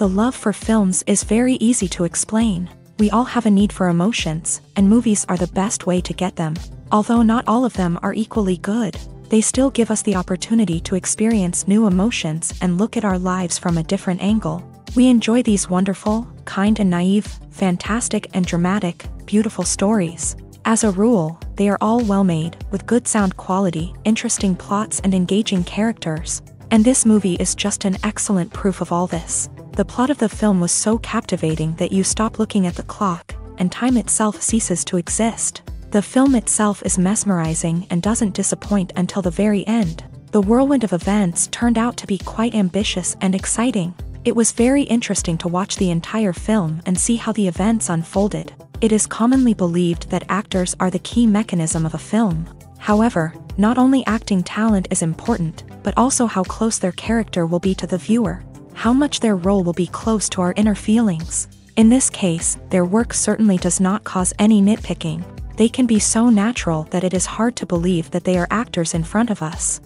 The love for films is very easy to explain. We all have a need for emotions, and movies are the best way to get them. Although not all of them are equally good, they still give us the opportunity to experience new emotions and look at our lives from a different angle. We enjoy these wonderful, kind and naive, fantastic and dramatic, beautiful stories. As a rule, they are all well made, with good sound quality, interesting plots and engaging characters. And this movie is just an excellent proof of all this. The plot of the film was so captivating that you stop looking at the clock, and time itself ceases to exist. The film itself is mesmerizing and doesn't disappoint until the very end. The whirlwind of events turned out to be quite ambitious and exciting. It was very interesting to watch the entire film and see how the events unfolded. It is commonly believed that actors are the key mechanism of a film. However, not only acting talent is important, but also how close their character will be to the viewer. How much their role will be close to our inner feelings. In this case, their work certainly does not cause any nitpicking. They can be so natural that it is hard to believe that they are actors in front of us.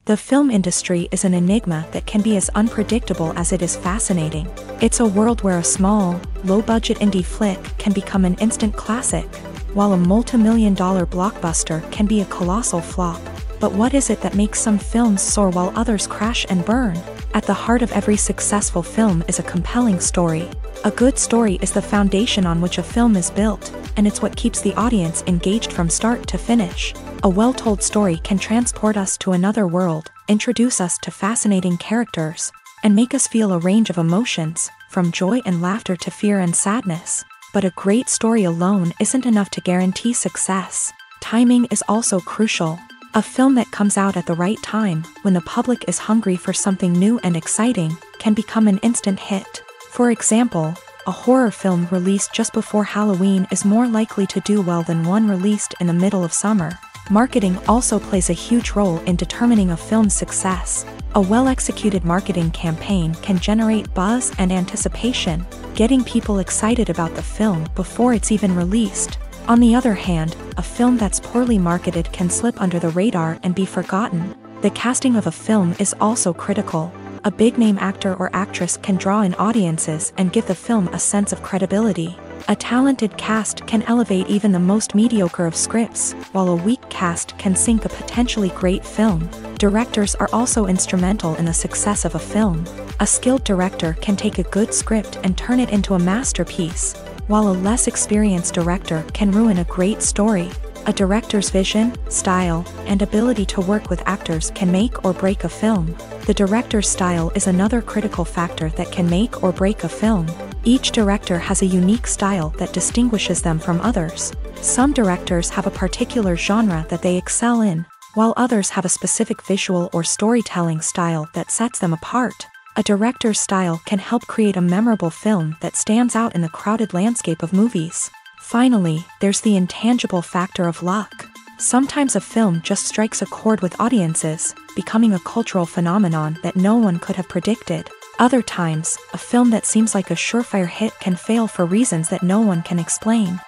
The film industry is an enigma that can be as unpredictable as it is fascinating. It's a world where a small, low-budget indie flick can become an instant classic, while a multi-million-dollar blockbuster can be a colossal flop. But what is it that makes some films soar while others crash and burn? At the heart of every successful film is a compelling story. A good story is the foundation on which a film is built, and it's what keeps the audience engaged from start to finish. A well-told story can transport us to another world, introduce us to fascinating characters, and make us feel a range of emotions, from joy and laughter to fear and sadness. But a great story alone isn't enough to guarantee success. Timing is also crucial. A film that comes out at the right time, when the public is hungry for something new and exciting, can become an instant hit. For example, a horror film released just before Halloween is more likely to do well than one released in the middle of summer. Marketing also plays a huge role in determining a film's success. A well-executed marketing campaign can generate buzz and anticipation, getting people excited about the film before it's even released. On the other hand, a film that's poorly marketed can slip under the radar and be forgotten. The casting of a film is also critical. A big-name actor or actress can draw in audiences and give the film a sense of credibility. A talented cast can elevate even the most mediocre of scripts, while a weak cast can sink a potentially great film. Directors are also instrumental in the success of a film. A skilled director can take a good script and turn it into a masterpiece, while a less experienced director can ruin a great story. A director's vision, style, and ability to work with actors can make or break a film. The director's style is another critical factor that can make or break a film. Each director has a unique style that distinguishes them from others. Some directors have a particular genre that they excel in, while others have a specific visual or storytelling style that sets them apart. A director's style can help create a memorable film that stands out in the crowded landscape of movies. Finally, there's the intangible factor of luck. Sometimes a film just strikes a chord with audiences, becoming a cultural phenomenon that no one could have predicted. Other times, a film that seems like a surefire hit can fail for reasons that no one can explain.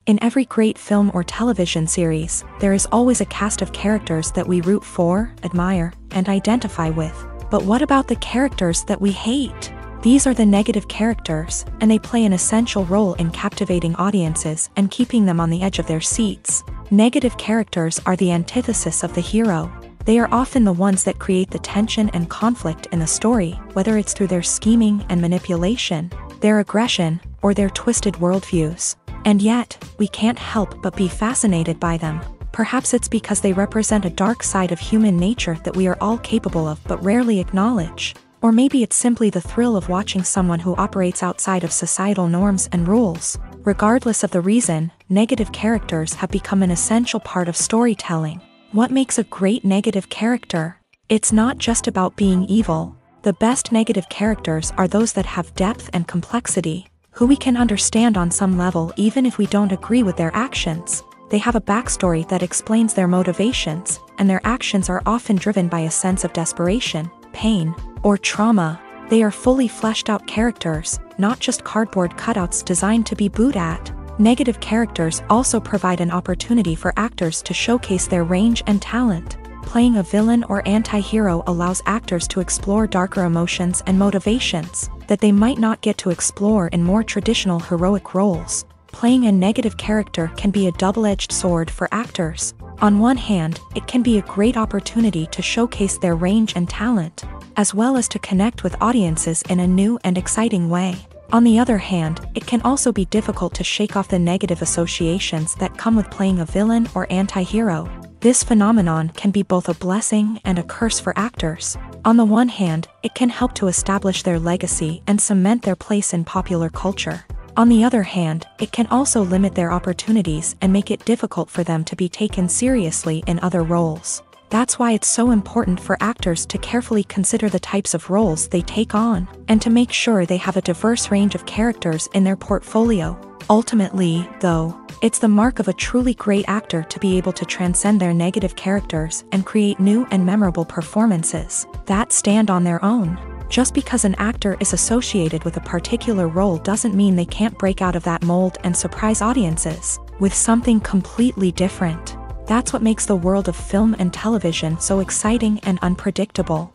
In every great film or television series, there is always a cast of characters that we root for, admire, and identify with. But what about the characters that we hate? These are the negative characters, and they play an essential role in captivating audiences and keeping them on the edge of their seats. Negative characters are the antithesis of the hero. They are often the ones that create the tension and conflict in the story, whether it's through their scheming and manipulation, their aggression, or their twisted worldviews. And yet, we can't help but be fascinated by them. Perhaps it's because they represent a dark side of human nature that we are all capable of but rarely acknowledge. Or maybe it's simply the thrill of watching someone who operates outside of societal norms and rules. Regardless of the reason, negative characters have become an essential part of storytelling. What makes a great negative character? It's not just about being evil. The best negative characters are those that have depth and complexity, who we can understand on some level even if we don't agree with their actions. They have a backstory that explains their motivations, and their actions are often driven by a sense of desperation, pain, or trauma. They are fully fleshed out characters, not just cardboard cutouts designed to be booed at. Negative characters also provide an opportunity for actors to showcase their range and talent. Playing a villain or anti-hero allows actors to explore darker emotions and motivations that they might not get to explore in more traditional heroic roles. Playing a negative character can be a double-edged sword for actors. On one hand, it can be a great opportunity to showcase their range and talent, as well as to connect with audiences in a new and exciting way. On the other hand, it can also be difficult to shake off the negative associations that come with playing a villain or anti-hero. This phenomenon can be both a blessing and a curse for actors. On the one hand, it can help to establish their legacy and cement their place in popular culture. On the other hand, it can also limit their opportunities and make it difficult for them to be taken seriously in other roles. That's why it's so important for actors to carefully consider the types of roles they take on, and to make sure they have a diverse range of characters in their portfolio. Ultimately, though, it's the mark of a truly great actor to be able to transcend their negative characters and create new and memorable performances that stand on their own. Just because an actor is associated with a particular role doesn't mean they can't break out of that mold and surprise audiences with something completely different. That's what makes the world of film and television so exciting and unpredictable.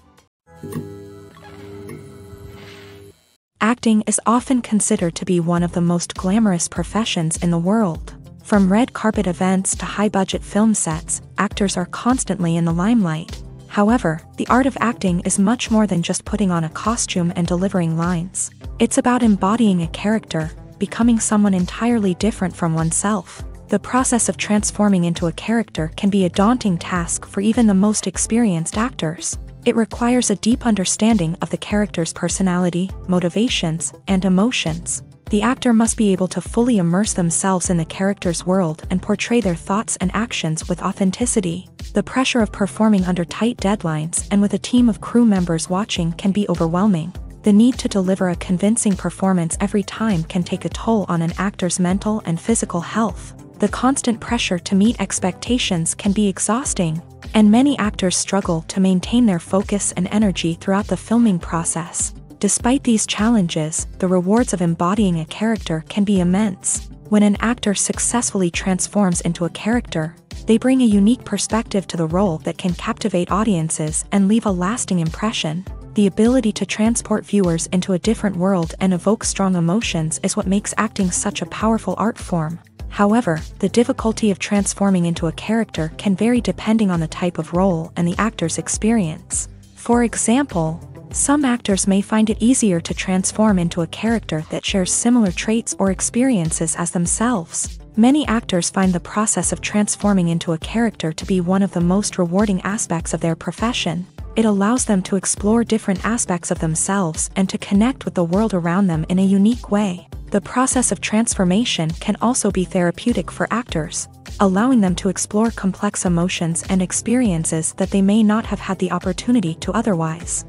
Acting is often considered to be one of the most glamorous professions in the world. From red carpet events to high-budget film sets, actors are constantly in the limelight. However, the art of acting is much more than just putting on a costume and delivering lines. It's about embodying a character, becoming someone entirely different from oneself. The process of transforming into a character can be a daunting task for even the most experienced actors. It requires a deep understanding of the character's personality, motivations, and emotions. The actor must be able to fully immerse themselves in the character's world and portray their thoughts and actions with authenticity. The pressure of performing under tight deadlines and with a team of crew members watching can be overwhelming. The need to deliver a convincing performance every time can take a toll on an actor's mental and physical health. The constant pressure to meet expectations can be exhausting, and many actors struggle to maintain their focus and energy throughout the filming process. Despite these challenges, the rewards of embodying a character can be immense. When an actor successfully transforms into a character, they bring a unique perspective to the role that can captivate audiences and leave a lasting impression. The ability to transport viewers into a different world and evoke strong emotions is what makes acting such a powerful art form. However, the difficulty of transforming into a character can vary depending on the type of role and the actor's experience. For example, some actors may find it easier to transform into a character that shares similar traits or experiences as themselves. Many actors find the process of transforming into a character to be one of the most rewarding aspects of their profession. It allows them to explore different aspects of themselves and to connect with the world around them in a unique way. The process of transformation can also be therapeutic for actors, allowing them to explore complex emotions and experiences that they may not have had the opportunity to otherwise.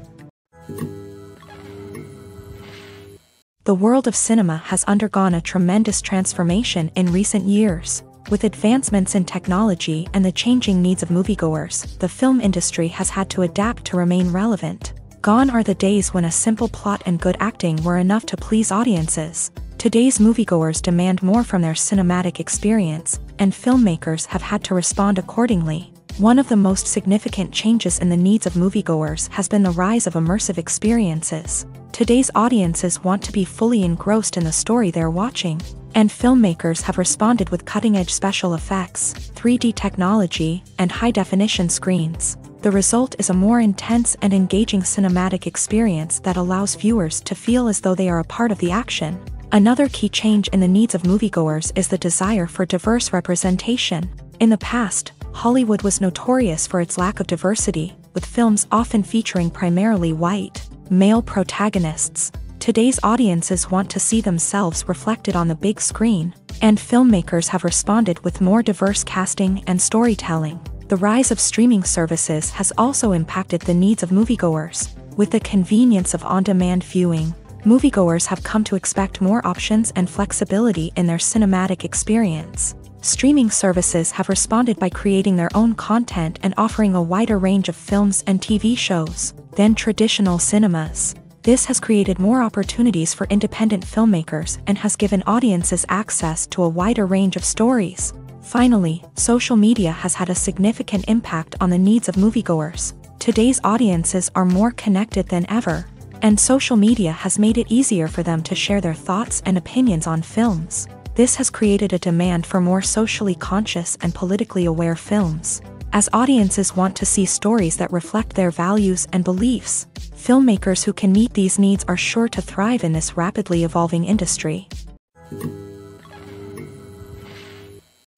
The world of cinema has undergone a tremendous transformation in recent years. With advancements in technology and the changing needs of moviegoers, the film industry has had to adapt to remain relevant. Gone are the days when a simple plot and good acting were enough to please audiences. Today's moviegoers demand more from their cinematic experience, and filmmakers have had to respond accordingly. One of the most significant changes in the needs of moviegoers has been the rise of immersive experiences. Today's audiences want to be fully engrossed in the story they're watching, and filmmakers have responded with cutting-edge special effects, 3D technology, and high-definition screens. The result is a more intense and engaging cinematic experience that allows viewers to feel as though they are a part of the action. Another key change in the needs of moviegoers is the desire for diverse representation. In the past, Hollywood was notorious for its lack of diversity, with films often featuring primarily white, male protagonists. Today's audiences want to see themselves reflected on the big screen, and filmmakers have responded with more diverse casting and storytelling. The rise of streaming services has also impacted the needs of moviegoers. With the convenience of on-demand viewing, moviegoers have come to expect more options and flexibility in their cinematic experience. Streaming services have responded by creating their own content and offering a wider range of films and TV shows than traditional cinemas. This has created more opportunities for independent filmmakers and has given audiences access to a wider range of stories. Finally, social media has had a significant impact on the needs of moviegoers. Today's audiences are more connected than ever, and social media has made it easier for them to share their thoughts and opinions on films. This has created a demand for more socially conscious and politically aware films. As audiences want to see stories that reflect their values and beliefs, filmmakers who can meet these needs are sure to thrive in this rapidly evolving industry.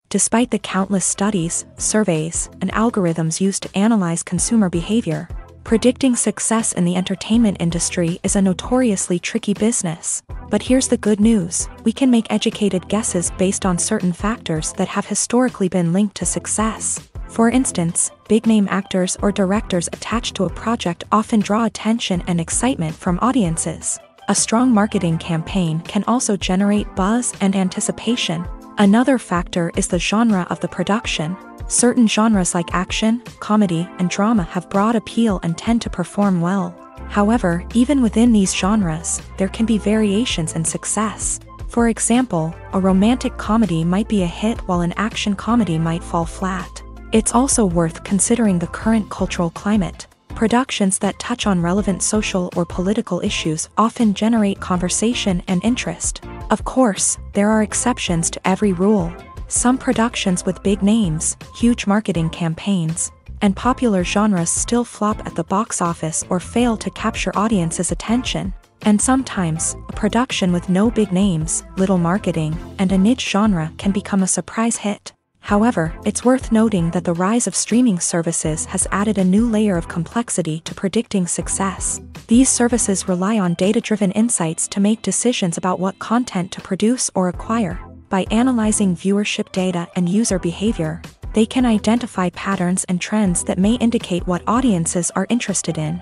Despite the countless studies, surveys, and algorithms used to analyze consumer behavior, predicting success in the entertainment industry is a notoriously tricky business. But here's the good news: we can make educated guesses based on certain factors that have historically been linked to success. For instance, big-name actors or directors attached to a project often draw attention and excitement from audiences. A strong marketing campaign can also generate buzz and anticipation. Another factor is the genre of the production. Certain genres like action, comedy, and drama have broad appeal and tend to perform well. However, even within these genres, there can be variations in success. For example, a romantic comedy might be a hit while an action comedy might fall flat. It's also worth considering the current cultural climate. Productions that touch on relevant social or political issues often generate conversation and interest. Of course, there are exceptions to every rule. Some productions with big names, huge marketing campaigns, and popular genres still flop at the box office or fail to capture audiences' attention. And sometimes, a production with no big names, little marketing, and a niche genre can become a surprise hit. However, it's worth noting that the rise of streaming services has added a new layer of complexity to predicting success. These services rely on data-driven insights to make decisions about what content to produce or acquire. By analyzing viewership data and user behavior, they can identify patterns and trends that may indicate what audiences are interested in.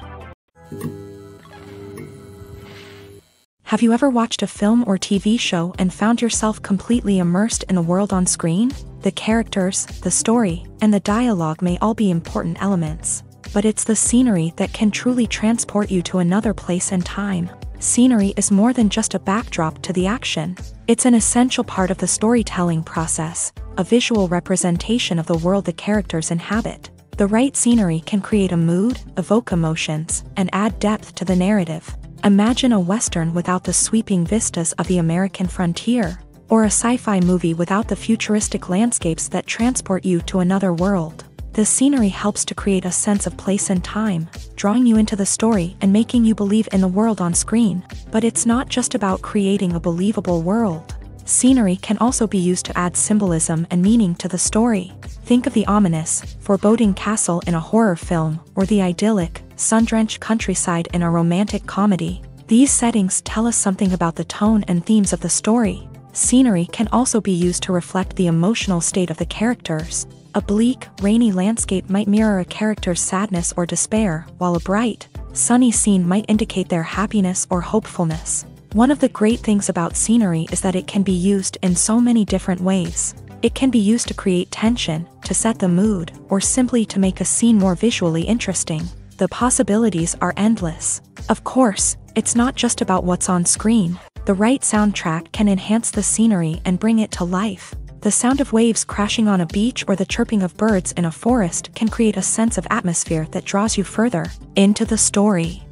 Have you ever watched a film or TV show and found yourself completely immersed in the world on screen? The characters, the story, and the dialogue may all be important elements, but it's the scenery that can truly transport you to another place and time. Scenery is more than just a backdrop to the action. It's an essential part of the storytelling process, a visual representation of the world the characters inhabit. The right scenery can create a mood, evoke emotions, and add depth to the narrative. Imagine a Western without the sweeping vistas of the American frontier, or a sci-fi movie without the futuristic landscapes that transport you to another world. The scenery helps to create a sense of place and time, drawing you into the story and making you believe in the world on screen. But it's not just about creating a believable world. Scenery can also be used to add symbolism and meaning to the story. Think of the ominous, foreboding castle in a horror film, or the idyllic, sun-drenched countryside in a romantic comedy. These settings tell us something about the tone and themes of the story. Scenery can also be used to reflect the emotional state of the characters. A bleak, rainy landscape might mirror a character's sadness or despair, while a bright, sunny scene might indicate their happiness or hopefulness. One of the great things about scenery is that it can be used in so many different ways. It can be used to create tension, to set the mood, or simply to make a scene more visually interesting. The possibilities are endless. Of course, it's not just about what's on screen. The right soundtrack can enhance the scenery and bring it to life. The sound of waves crashing on a beach or the chirping of birds in a forest can create a sense of atmosphere that draws you further into the story.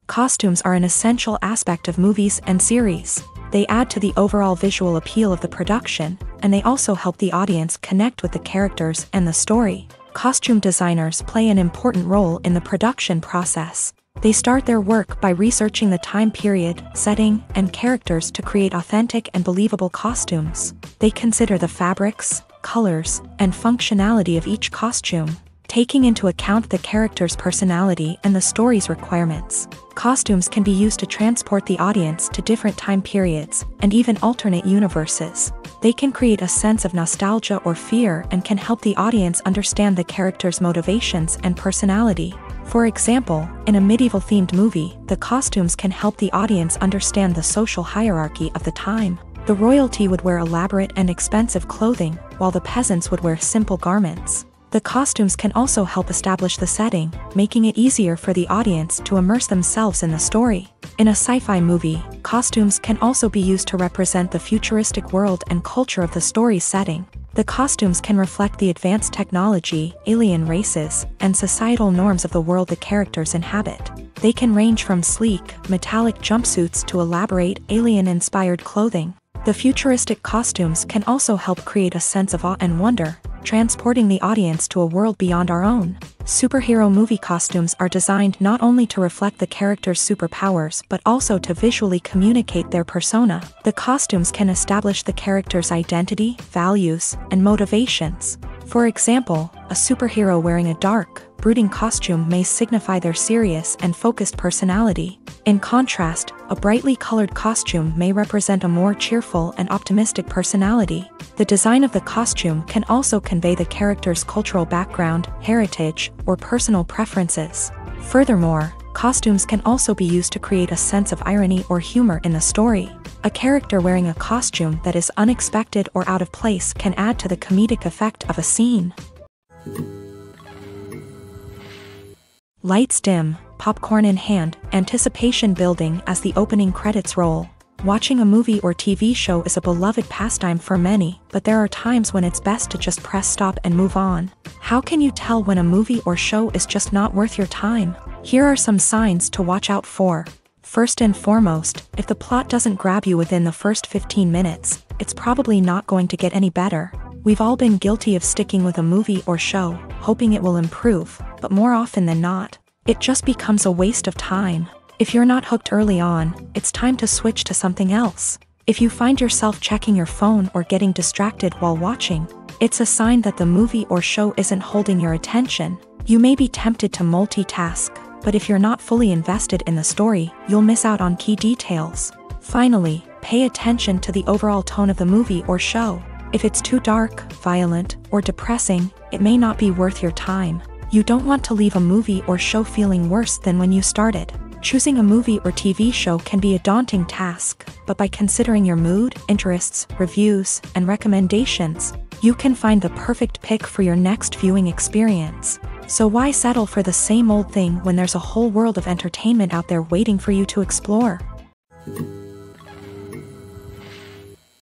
Costumes are an essential aspect of movies and series. They add to the overall visual appeal of the production, and they also help the audience connect with the characters and the story. Costume designers play an important role in the production process. They start their work by researching the time period, setting, and characters to create authentic and believable costumes. They consider the fabrics, colors, and functionality of each costume, taking into account the character's personality and the story's requirements. Costumes can be used to transport the audience to different time periods and even alternate universes. They can create a sense of nostalgia or fear and can help the audience understand the character's motivations and personality. For example, in a medieval-themed movie, the costumes can help the audience understand the social hierarchy of the time. The royalty would wear elaborate and expensive clothing, while the peasants would wear simple garments. The costumes can also help establish the setting, making it easier for the audience to immerse themselves in the story. In a sci-fi movie, costumes can also be used to represent the futuristic world and culture of the story's setting. The costumes can reflect the advanced technology, alien races, and societal norms of the world the characters inhabit. They can range from sleek, metallic jumpsuits to elaborate, alien-inspired clothing. The futuristic costumes can also help create a sense of awe and wonder, transporting the audience to a world beyond our own. Superhero movie costumes are designed not only to reflect the character's superpowers but also to visually communicate their persona. The costumes can establish the character's identity, values, and motivations. For example, a superhero wearing a dark, brooding costume may signify their serious and focused personality. In contrast, a brightly colored costume may represent a more cheerful and optimistic personality. The design of the costume can also convey the character's cultural background, heritage, or personal preferences. Furthermore, costumes can also be used to create a sense of irony or humor in the story. A character wearing a costume that is unexpected or out of place can add to the comedic effect of a scene. Lights dim, popcorn in hand, anticipation building as the opening credits roll. Watching a movie or TV show is a beloved pastime for many, but there are times when it's best to just press stop and move on. How can you tell when a movie or show is just not worth your time? Here are some signs to watch out for. First and foremost, if the plot doesn't grab you within the first 15 minutes, it's probably not going to get any better. We've all been guilty of sticking with a movie or show, hoping it will improve, but more often than not, it just becomes a waste of time. If you're not hooked early on, it's time to switch to something else. If you find yourself checking your phone or getting distracted while watching, it's a sign that the movie or show isn't holding your attention. You may be tempted to multitask, but if you're not fully invested in the story, you'll miss out on key details. Finally, pay attention to the overall tone of the movie or show. If it's too dark, violent, or depressing, it may not be worth your time. You don't want to leave a movie or show feeling worse than when you started. Choosing a movie or TV show can be a daunting task, but by considering your mood, interests, reviews, and recommendations, you can find the perfect pick for your next viewing experience. So why settle for the same old thing when there's a whole world of entertainment out there waiting for you to explore?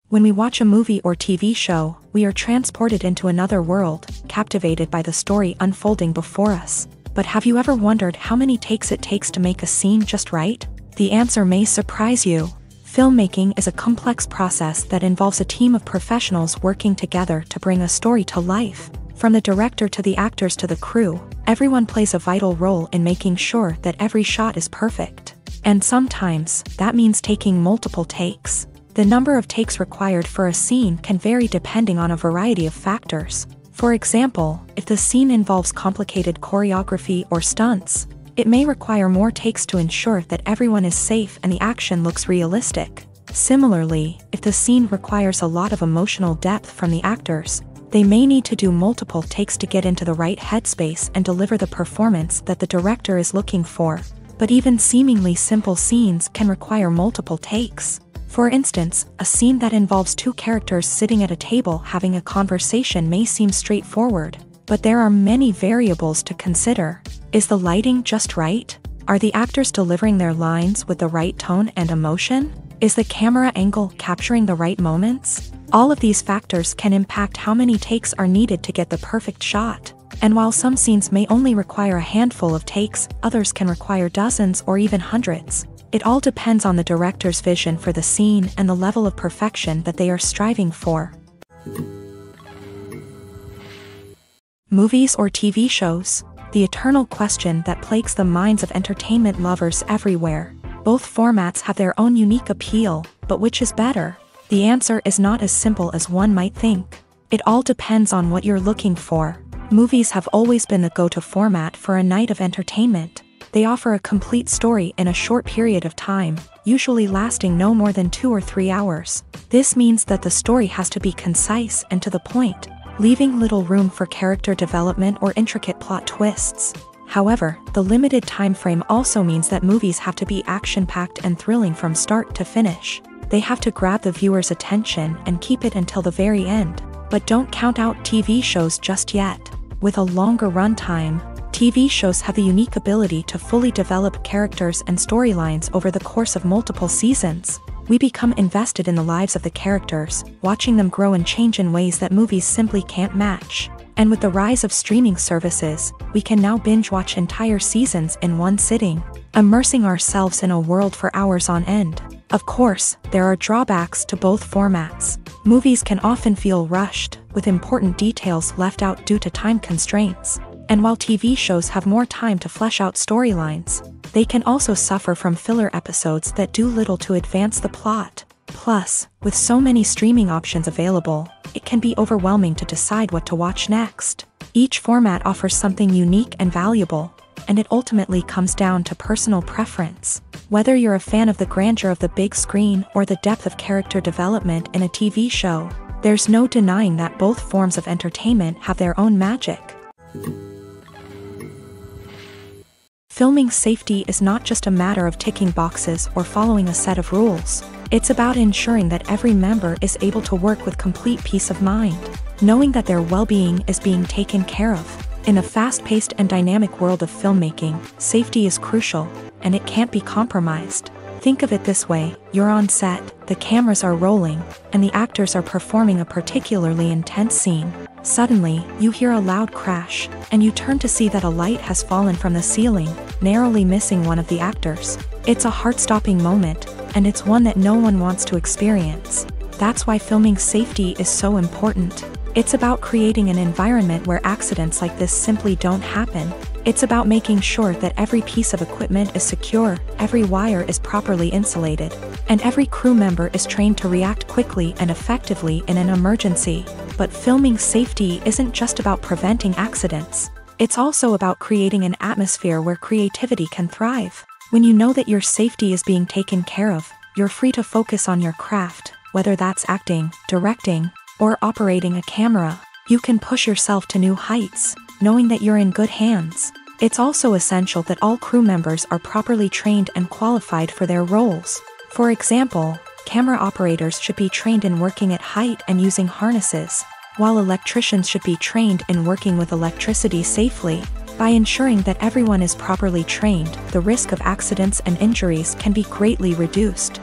When we watch a movie or TV show, we are transported into another world, captivated by the story unfolding before us. But have you ever wondered how many takes it takes to make a scene just right? The answer may surprise you. Filmmaking is a complex process that involves a team of professionals working together to bring a story to life. From the director to the actors to the crew, everyone plays a vital role in making sure that every shot is perfect. And sometimes, that means taking multiple takes. The number of takes required for a scene can vary depending on a variety of factors. For example, if the scene involves complicated choreography or stunts, it may require more takes to ensure that everyone is safe and the action looks realistic. Similarly, if the scene requires a lot of emotional depth from the actors, they may need to do multiple takes to get into the right headspace and deliver the performance that the director is looking for. But even seemingly simple scenes can require multiple takes. For instance, a scene that involves two characters sitting at a table having a conversation may seem straightforward, but there are many variables to consider. Is the lighting just right? Are the actors delivering their lines with the right tone and emotion? Is the camera angle capturing the right moments? All of these factors can impact how many takes are needed to get the perfect shot. And while some scenes may only require a handful of takes, others can require dozens or even hundreds. It all depends on the director's vision for the scene and the level of perfection that they are striving for. Movies or TV shows? The eternal question that plagues the minds of entertainment lovers everywhere. Both formats have their own unique appeal, but which is better? The answer is not as simple as one might think. It all depends on what you're looking for. Movies have always been the go-to format for a night of entertainment. They offer a complete story in a short period of time, usually lasting no more than 2 or 3 hours. This means that the story has to be concise and to the point, leaving little room for character development or intricate plot twists. However, the limited time frame also means that movies have to be action-packed and thrilling from start to finish. They have to grab the viewer's attention and keep it until the very end. But don't count out TV shows just yet. With a longer runtime, TV shows have the unique ability to fully develop characters and storylines over the course of multiple seasons. We become invested in the lives of the characters, watching them grow and change in ways that movies simply can't match. And with the rise of streaming services, we can now binge-watch entire seasons in one sitting, immersing ourselves in a world for hours on end. Of course, there are drawbacks to both formats. Movies can often feel rushed, with important details left out due to time constraints. And while TV shows have more time to flesh out storylines, they can also suffer from filler episodes that do little to advance the plot. Plus, with so many streaming options available, it can be overwhelming to decide what to watch next. Each format offers something unique and valuable, and it ultimately comes down to personal preference. Whether you're a fan of the grandeur of the big screen or the depth of character development in a TV show, there's no denying that both forms of entertainment have their own magic. Filming safety is not just a matter of ticking boxes or following a set of rules. It's about ensuring that every member is able to work with complete peace of mind, knowing that their well-being is being taken care of. In a fast-paced and dynamic world of filmmaking, safety is crucial, and it can't be compromised. Think of it this way: you're on set, the cameras are rolling, and the actors are performing a particularly intense scene. Suddenly, you hear a loud crash, and you turn to see that a light has fallen from the ceiling, narrowly missing one of the actors. It's a heart-stopping moment, and it's one that no one wants to experience. That's why filming safety is so important. It's about creating an environment where accidents like this simply don't happen. It's about making sure that every piece of equipment is secure, every wire is properly insulated, and every crew member is trained to react quickly and effectively in an emergency. But filming safety isn't just about preventing accidents. It's also about creating an atmosphere where creativity can thrive. When you know that your safety is being taken care of, you're free to focus on your craft, whether that's acting, directing, or operating a camera. You can push yourself to new heights, knowing that you're in good hands. It's also essential that all crew members are properly trained and qualified for their roles. For example, camera operators should be trained in working at height and using harnesses, while electricians should be trained in working with electricity safely. By ensuring that everyone is properly trained, the risk of accidents and injuries can be greatly reduced.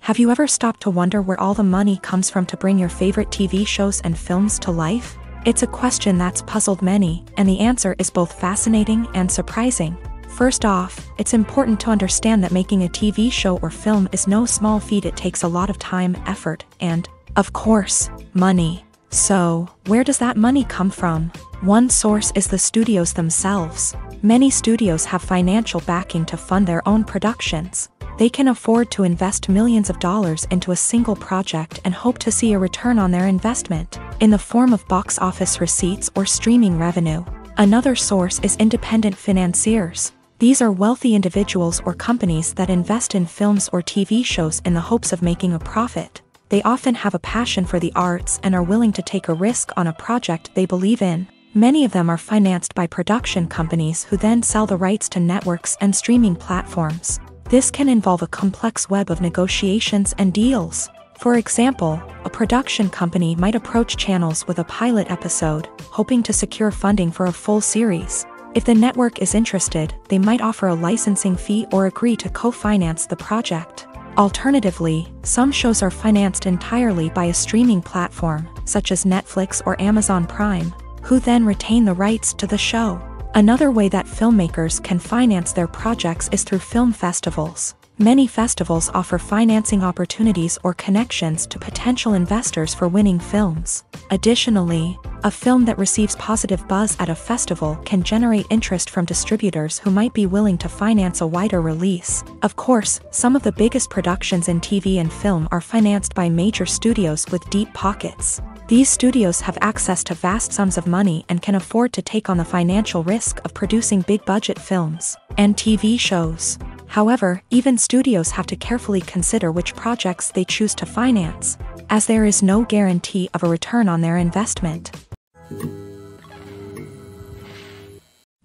Have you ever stopped to wonder where all the money comes from to bring your favorite TV shows and films to life? It's a question that's puzzled many, and the answer is both fascinating and surprising. First off, it's important to understand that making a TV show or film is no small feat. It takes a lot of time, effort, and, of course, money. So, where does that money come from? One source is the studios themselves. Many studios have financial backing to fund their own productions. They can afford to invest millions of dollars into a single project and hope to see a return on their investment, in the form of box office receipts or streaming revenue. Another source is independent financiers. These are wealthy individuals or companies that invest in films or TV shows in the hopes of making a profit. They often have a passion for the arts and are willing to take a risk on a project they believe in. Many of them are financed by production companies who then sell the rights to networks and streaming platforms. This can involve a complex web of negotiations and deals. For example, a production company might approach channels with a pilot episode, hoping to secure funding for a full series. If the network is interested, they might offer a licensing fee or agree to co-finance the project. Alternatively, some shows are financed entirely by a streaming platform, such as Netflix or Amazon Prime, who then retain the rights to the show. Another way that filmmakers can finance their projects is through film festivals. Many festivals offer financing opportunities or connections to potential investors for winning films. Additionally, a film that receives positive buzz at a festival can generate interest from distributors who might be willing to finance a wider release. Of course, some of the biggest productions in TV and film are financed by major studios with deep pockets. These studios have access to vast sums of money and can afford to take on the financial risk of producing big-budget films and TV shows. However, even studios have to carefully consider which projects they choose to finance, as there is no guarantee of a return on their investment.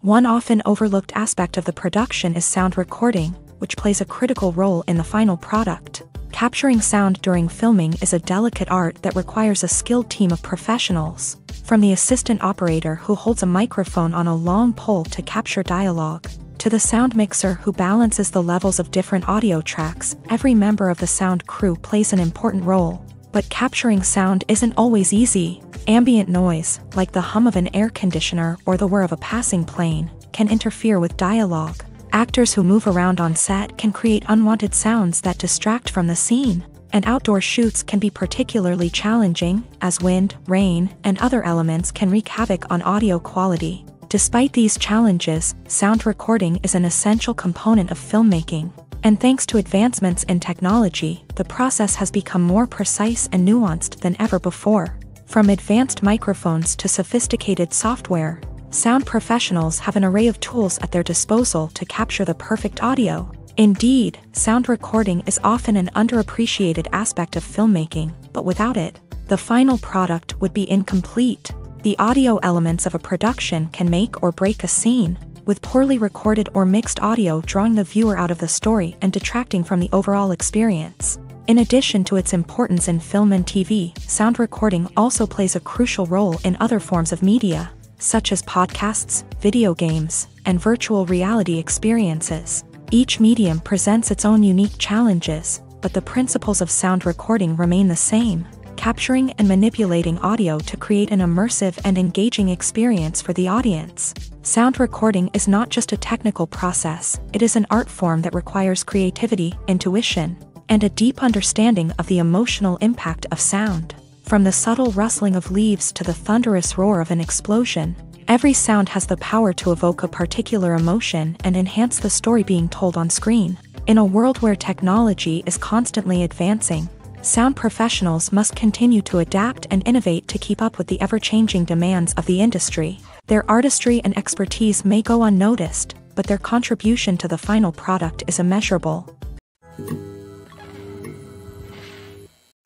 One often overlooked aspect of the production is sound recording, which plays a critical role in the final product. Capturing sound during filming is a delicate art that requires a skilled team of professionals. From the assistant operator who holds a microphone on a long pole to capture dialogue, to the sound mixer who balances the levels of different audio tracks, every member of the sound crew plays an important role. But capturing sound isn't always easy. Ambient noise, like the hum of an air conditioner or the whir of a passing plane, can interfere with dialogue. Actors who move around on set can create unwanted sounds that distract from the scene. And outdoor shoots can be particularly challenging, as wind, rain, and other elements can wreak havoc on audio quality. Despite these challenges, sound recording is an essential component of filmmaking. And thanks to advancements in technology, the process has become more precise and nuanced than ever before. From advanced microphones to sophisticated software, sound professionals have an array of tools at their disposal to capture the perfect audio. Indeed, sound recording is often an underappreciated aspect of filmmaking, but without it, the final product would be incomplete. The audio elements of a production can make or break a scene, with poorly recorded or mixed audio drawing the viewer out of the story and detracting from the overall experience. In addition to its importance in film and TV, sound recording also plays a crucial role in other forms of media, such as podcasts, video games, and virtual reality experiences. Each medium presents its own unique challenges, but the principles of sound recording remain the same: capturing and manipulating audio to create an immersive and engaging experience for the audience. Sound recording is not just a technical process, it is an art form that requires creativity, intuition, and a deep understanding of the emotional impact of sound. From the subtle rustling of leaves to the thunderous roar of an explosion, every sound has the power to evoke a particular emotion and enhance the story being told on screen. In a world where technology is constantly advancing, sound professionals must continue to adapt and innovate to keep up with the ever-changing demands of the industry. Their artistry and expertise may go unnoticed, but their contribution to the final product is immeasurable.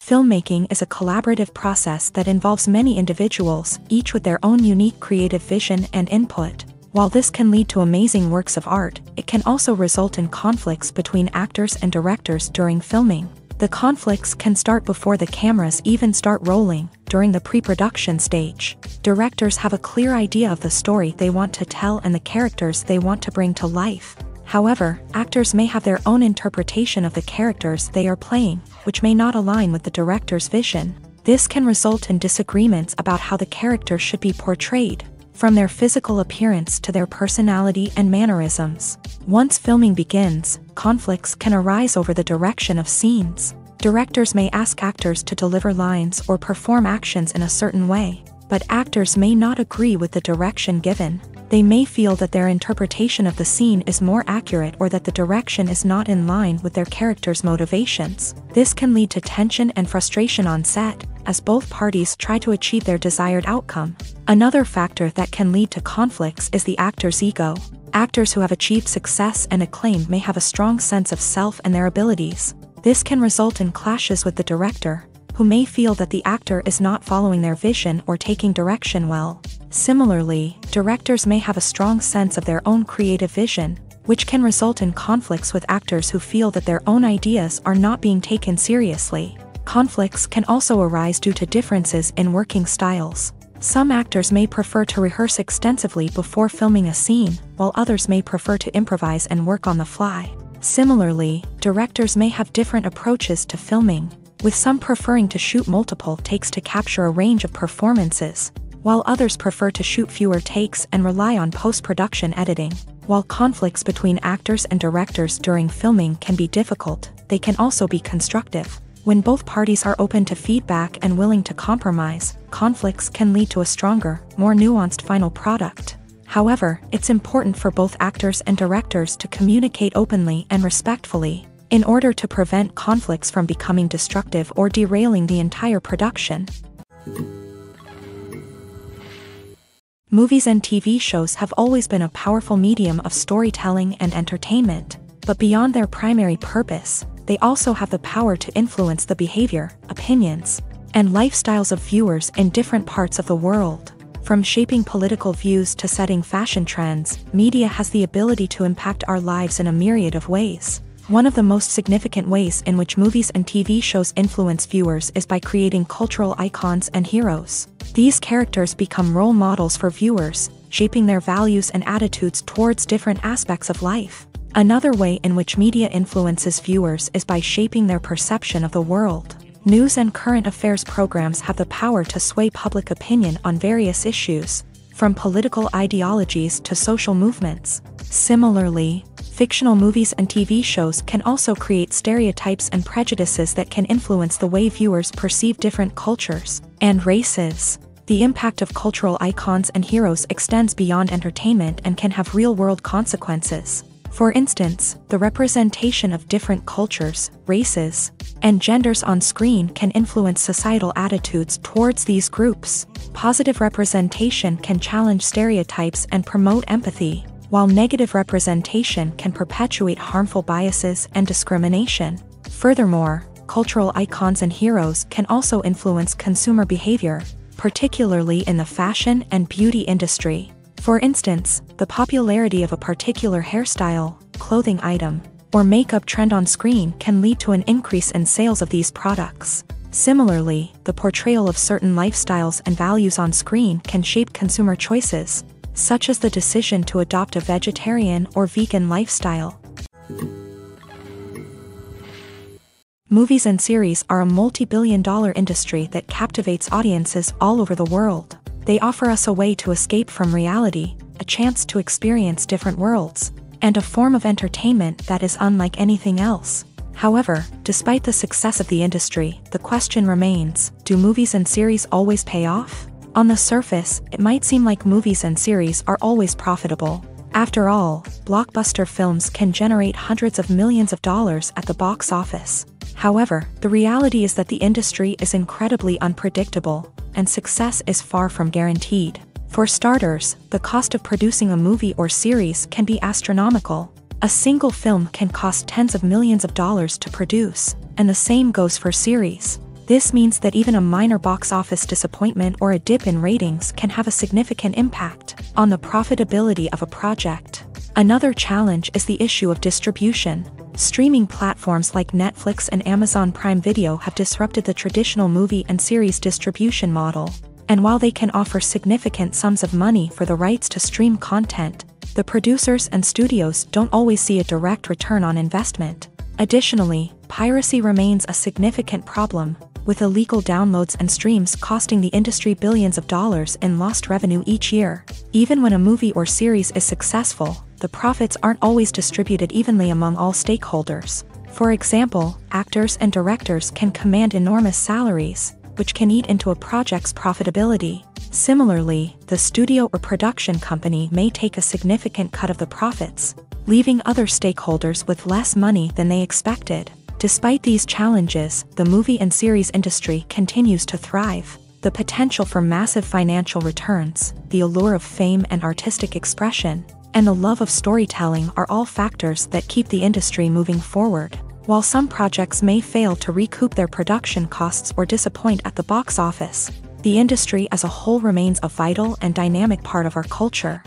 Filmmaking is a collaborative process that involves many individuals, each with their own unique creative vision and input. While this can lead to amazing works of art, it can also result in conflicts between actors and directors during filming. The conflicts can start before the cameras even start rolling, during the pre-production stage. Directors have a clear idea of the story they want to tell and the characters they want to bring to life. However, actors may have their own interpretation of the characters they are playing, which may not align with the director's vision. This can result in disagreements about how the character should be portrayed, from their physical appearance to their personality and mannerisms. Once filming begins, conflicts can arise over the direction of scenes. Directors may ask actors to deliver lines or perform actions in a certain way, but actors may not agree with the direction given. They may feel that their interpretation of the scene is more accurate or that the direction is not in line with their character's motivations. This can lead to tension and frustration on set, as both parties try to achieve their desired outcome. Another factor that can lead to conflicts is the actor's ego. Actors who have achieved success and acclaim may have a strong sense of self and their abilities. This can result in clashes with the director, who may feel that the actor is not following their vision or taking direction well. Similarly, directors may have a strong sense of their own creative vision, which can result in conflicts with actors who feel that their own ideas are not being taken seriously. Conflicts can also arise due to differences in working styles. Some actors may prefer to rehearse extensively before filming a scene, while others may prefer to improvise and work on the fly. Similarly, directors may have different approaches to filming, with some preferring to shoot multiple takes to capture a range of performances, while others prefer to shoot fewer takes and rely on post-production editing. While conflicts between actors and directors during filming can be difficult, they can also be constructive. When both parties are open to feedback and willing to compromise, conflicts can lead to a stronger, more nuanced final product. However, it's important for both actors and directors to communicate openly and respectfully, in order to prevent conflicts from becoming destructive or derailing the entire production. Movies and TV shows have always been a powerful medium of storytelling and entertainment, but beyond their primary purpose, they also have the power to influence the behavior, opinions, and lifestyles of viewers in different parts of the world. From shaping political views to setting fashion trends, media has the ability to impact our lives in a myriad of ways. One of the most significant ways in which movies and TV shows influence viewers is by creating cultural icons and heroes. These characters become role models for viewers, shaping their values and attitudes towards different aspects of life. Another way in which media influences viewers is by shaping their perception of the world. News and current affairs programs have the power to sway public opinion on various issues, from political ideologies to social movements. Similarly, fictional movies and TV shows can also create stereotypes and prejudices that can influence the way viewers perceive different cultures and races. The impact of cultural icons and heroes extends beyond entertainment and can have real-world consequences. For instance, the representation of different cultures, races, and genders on screen can influence societal attitudes towards these groups. Positive representation can challenge stereotypes and promote empathy, while negative representation can perpetuate harmful biases and discrimination. Furthermore, cultural icons and heroes can also influence consumer behavior, particularly in the fashion and beauty industry. For instance, the popularity of a particular hairstyle, clothing item, or makeup trend on screen can lead to an increase in sales of these products. Similarly, the portrayal of certain lifestyles and values on screen can shape consumer choices, such as the decision to adopt a vegetarian or vegan lifestyle. Movies and series are a multi-billion-dollar industry that captivates audiences all over the world. They offer us a way to escape from reality, a chance to experience different worlds, and a form of entertainment that is unlike anything else. However, despite the success of the industry, the question remains, do movies and series always pay off? On the surface, it might seem like movies and series are always profitable. After all, blockbuster films can generate hundreds of millions of dollars at the box office. However, the reality is that the industry is incredibly unpredictable, and success is far from guaranteed. For starters, the cost of producing a movie or series can be astronomical. A single film can cost tens of millions of dollars to produce, and the same goes for series. This means that even a minor box office disappointment or a dip in ratings can have a significant impact on the profitability of a project. Another challenge is the issue of distribution. Streaming platforms like Netflix and Amazon Prime Video have disrupted the traditional movie and series distribution model. And while they can offer significant sums of money for the rights to stream content, the producers and studios don't always see a direct return on investment. Additionally, piracy remains a significant problem, with illegal downloads and streams costing the industry billions of dollars in lost revenue each year. Even when a movie or series is successful, the profits aren't always distributed evenly among all stakeholders. For example, actors and directors can command enormous salaries, which can eat into a project's profitability. Similarly, the studio or production company may take a significant cut of the profits, leaving other stakeholders with less money than they expected. Despite these challenges, the movie and series industry continues to thrive. The potential for massive financial returns, the allure of fame and artistic expression, and the love of storytelling are all factors that keep the industry moving forward. While some projects may fail to recoup their production costs or disappoint at the box office, the industry as a whole remains a vital and dynamic part of our culture.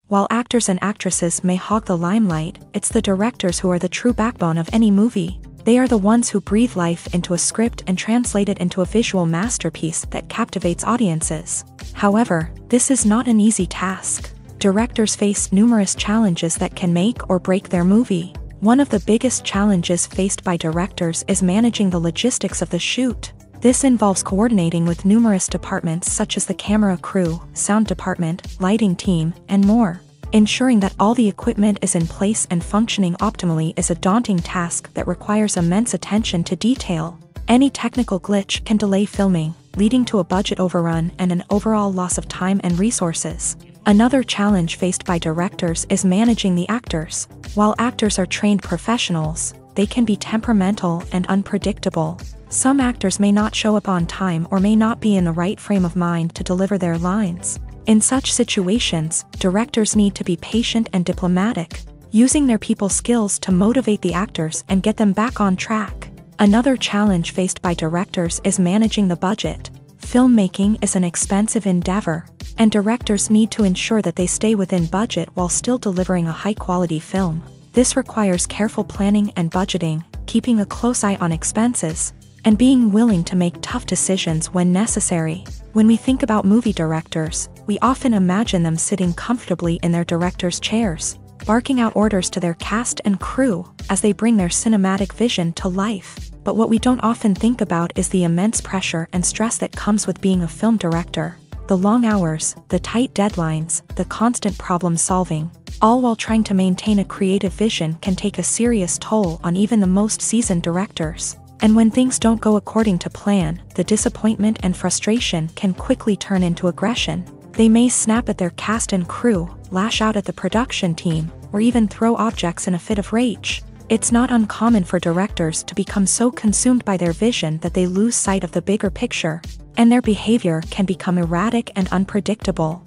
While actors and actresses may hog the limelight, it's the directors who are the true backbone of any movie. They are the ones who breathe life into a script and translate it into a visual masterpiece that captivates audiences. However, this is not an easy task. Directors face numerous challenges that can make or break their movie. One of the biggest challenges faced by directors is managing the logistics of the shoot. This involves coordinating with numerous departments such as the camera crew, sound department, lighting team, and more. Ensuring that all the equipment is in place and functioning optimally is a daunting task that requires immense attention to detail. Any technical glitch can delay filming, leading to a budget overrun and an overall loss of time and resources. Another challenge faced by directors is managing the actors. While actors are trained professionals, they can be temperamental and unpredictable. Some actors may not show up on time or may not be in the right frame of mind to deliver their lines. In such situations, directors need to be patient and diplomatic, using their people skills to motivate the actors and get them back on track. Another challenge faced by directors is managing the budget. Filmmaking is an expensive endeavor, and directors need to ensure that they stay within budget while still delivering a high-quality film. This requires careful planning and budgeting, keeping a close eye on expenses, and being willing to make tough decisions when necessary. When we think about movie directors, we often imagine them sitting comfortably in their director's chairs, barking out orders to their cast and crew as they bring their cinematic vision to life. But what we don't often think about is the immense pressure and stress that comes with being a film director. The long hours, the tight deadlines, the constant problem solving, all while trying to maintain a creative vision can take a serious toll on even the most seasoned directors. And when things don't go according to plan, the disappointment and frustration can quickly turn into aggression. They may snap at their cast and crew, lash out at the production team, or even throw objects in a fit of rage. It's not uncommon for directors to become so consumed by their vision that they lose sight of the bigger picture, and their behavior can become erratic and unpredictable.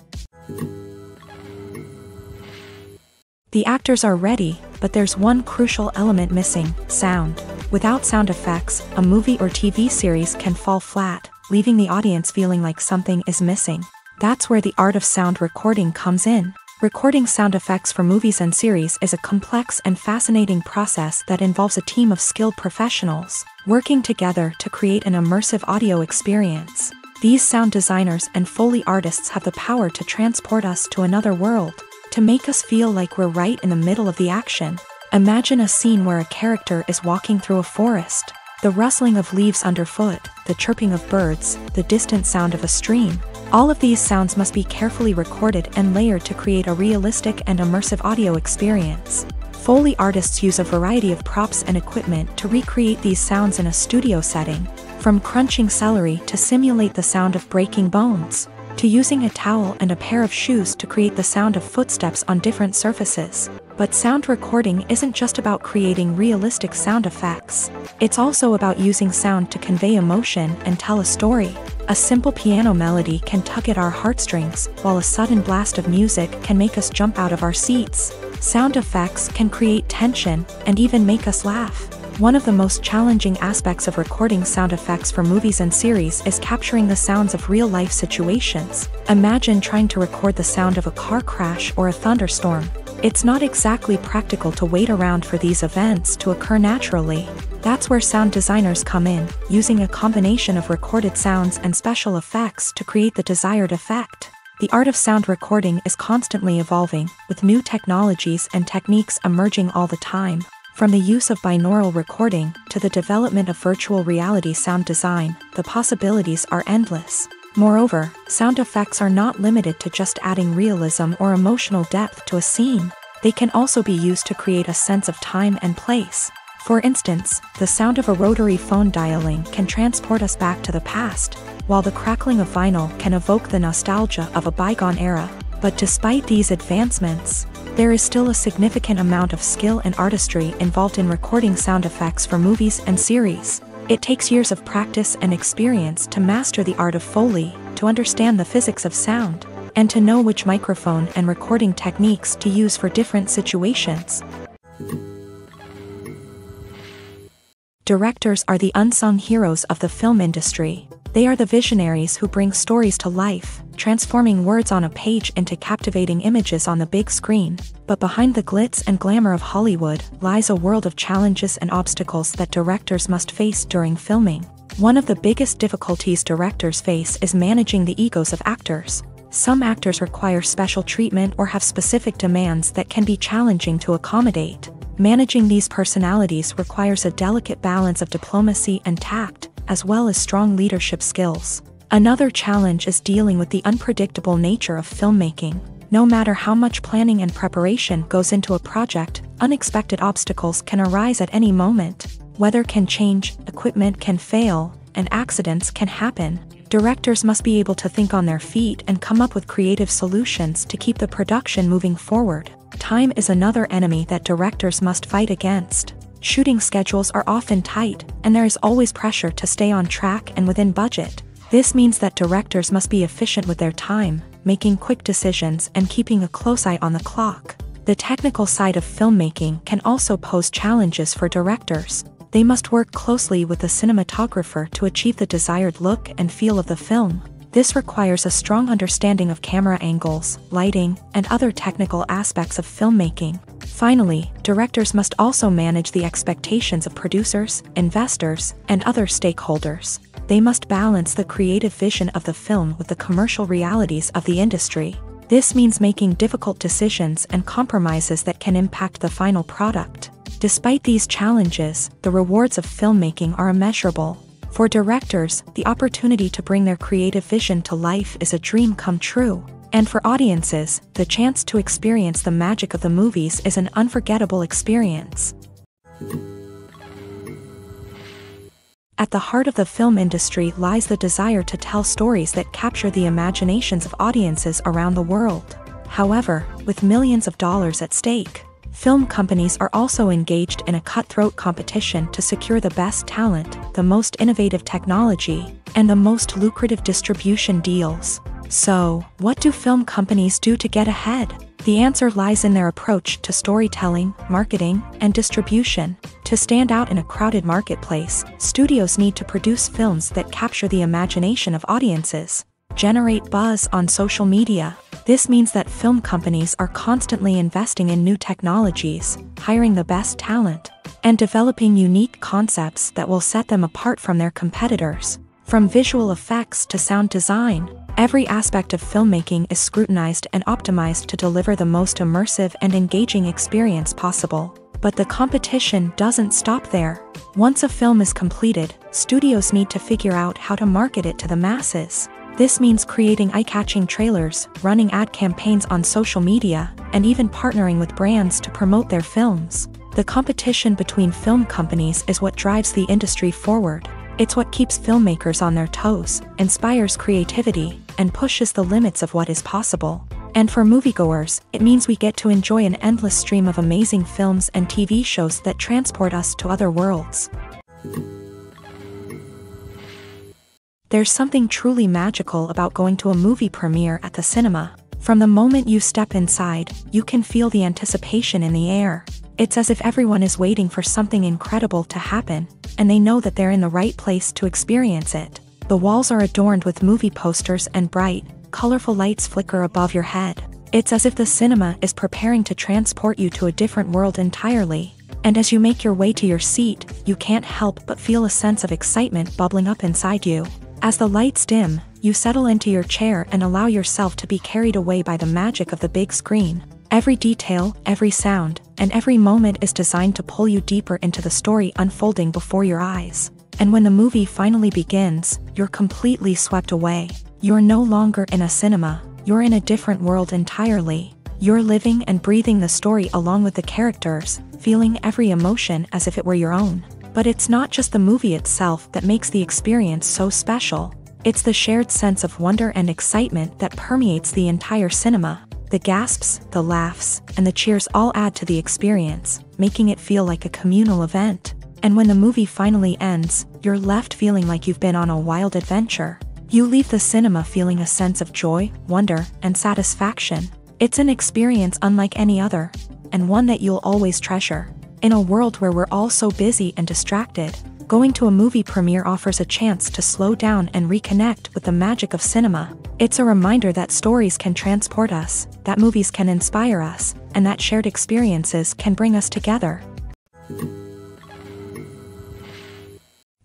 The actors are ready, but there's one crucial element missing: sound. Without sound effects, a movie or TV series can fall flat, leaving the audience feeling like something is missing. That's where the art of sound recording comes in. Recording sound effects for movies and series is a complex and fascinating process that involves a team of skilled professionals working together to create an immersive audio experience. These sound designers and Foley artists have the power to transport us to another world, to make us feel like we're right in the middle of the action. Imagine a scene where a character is walking through a forest. The rustling of leaves underfoot, the chirping of birds, the distant sound of a stream. All of these sounds must be carefully recorded and layered to create a realistic and immersive audio experience. Foley artists use a variety of props and equipment to recreate these sounds in a studio setting, from crunching celery to simulate the sound of breaking bones, to using a towel and a pair of shoes to create the sound of footsteps on different surfaces. But sound recording isn't just about creating realistic sound effects. It's also about using sound to convey emotion and tell a story. A simple piano melody can tug at our heartstrings, while a sudden blast of music can make us jump out of our seats. Sound effects can create tension and even make us laugh. One of the most challenging aspects of recording sound effects for movies and series is capturing the sounds of real-life situations. Imagine trying to record the sound of a car crash or a thunderstorm. It's not exactly practical to wait around for these events to occur naturally. That's where sound designers come in, using a combination of recorded sounds and special effects to create the desired effect. The art of sound recording is constantly evolving, with new technologies and techniques emerging all the time. From the use of binaural recording to the development of virtual reality sound design, the possibilities are endless. Moreover, sound effects are not limited to just adding realism or emotional depth to a scene. They can also be used to create a sense of time and place. For instance, the sound of a rotary phone dialing can transport us back to the past, while the crackling of vinyl can evoke the nostalgia of a bygone era. But despite these advancements, there is still a significant amount of skill and artistry involved in recording sound effects for movies and series. It takes years of practice and experience to master the art of Foley, to understand the physics of sound, and to know which microphone and recording techniques to use for different situations. Directors are the unsung heroes of the film industry. They are the visionaries who bring stories to life, transforming words on a page into captivating images on the big screen. But behind the glitz and glamour of Hollywood lies a world of challenges and obstacles that directors must face during filming. One of the biggest difficulties directors face is managing the egos of actors. Some actors require special treatment or have specific demands that can be challenging to accommodate. Managing these personalities requires a delicate balance of diplomacy and tact, as well as strong leadership skills. Another challenge is dealing with the unpredictable nature of filmmaking. No matter how much planning and preparation goes into a project, unexpected obstacles can arise at any moment. Weather can change, equipment can fail, and accidents can happen. Directors must be able to think on their feet and come up with creative solutions to keep the production moving forward. Time is another enemy that directors must fight against. Shooting schedules are often tight, and there is always pressure to stay on track and within budget. This means that directors must be efficient with their time, making quick decisions and keeping a close eye on the clock. The technical side of filmmaking can also pose challenges for directors. They must work closely with the cinematographer to achieve the desired look and feel of the film. This requires a strong understanding of camera angles, lighting, and other technical aspects of filmmaking. Finally, directors must also manage the expectations of producers, investors, and other stakeholders. They must balance the creative vision of the film with the commercial realities of the industry. This means making difficult decisions and compromises that can impact the final product. Despite these challenges, the rewards of filmmaking are immeasurable. For directors, the opportunity to bring their creative vision to life is a dream come true. And for audiences, the chance to experience the magic of the movies is an unforgettable experience. At the heart of the film industry lies the desire to tell stories that capture the imaginations of audiences around the world. However, with millions of dollars at stake, film companies are also engaged in a cutthroat competition to secure the best talent, the most innovative technology, and the most lucrative distribution deals. So, what do film companies do to get ahead? The answer lies in their approach to storytelling, marketing, and distribution. To stand out in a crowded marketplace, studios need to produce films that capture the imagination of audiences, generate buzz on social media. This means that film companies are constantly investing in new technologies, hiring the best talent, and developing unique concepts that will set them apart from their competitors. From visual effects to sound design, every aspect of filmmaking is scrutinized and optimized to deliver the most immersive and engaging experience possible. But the competition doesn't stop there. Once a film is completed, studios need to figure out how to market it to the masses. This means creating eye-catching trailers, running ad campaigns on social media, and even partnering with brands to promote their films. The competition between film companies is what drives the industry forward. It's what keeps filmmakers on their toes, inspires creativity, and pushes the limits of what is possible. And for moviegoers, it means we get to enjoy an endless stream of amazing films and TV shows that transport us to other worlds. There's something truly magical about going to a movie premiere at the cinema. From the moment you step inside, you can feel the anticipation in the air. It's as if everyone is waiting for something incredible to happen, and they know that they're in the right place to experience it. The walls are adorned with movie posters and bright, colorful lights flicker above your head. It's as if the cinema is preparing to transport you to a different world entirely. And as you make your way to your seat, you can't help but feel a sense of excitement bubbling up inside you. As the lights dim, you settle into your chair and allow yourself to be carried away by the magic of the big screen. Every detail, every sound, and every moment is designed to pull you deeper into the story unfolding before your eyes. And when the movie finally begins, you're completely swept away. You're no longer in a cinema, you're in a different world entirely. You're living and breathing the story along with the characters, feeling every emotion as if it were your own. But it's not just the movie itself that makes the experience so special. It's the shared sense of wonder and excitement that permeates the entire cinema. The gasps, the laughs, and the cheers all add to the experience, making it feel like a communal event. And when the movie finally ends, you're left feeling like you've been on a wild adventure. You leave the cinema feeling a sense of joy, wonder, and satisfaction. It's an experience unlike any other, and one that you'll always treasure. In a world where we're all so busy and distracted, going to a movie premiere offers a chance to slow down and reconnect with the magic of cinema. It's a reminder that stories can transport us, that movies can inspire us, and that shared experiences can bring us together.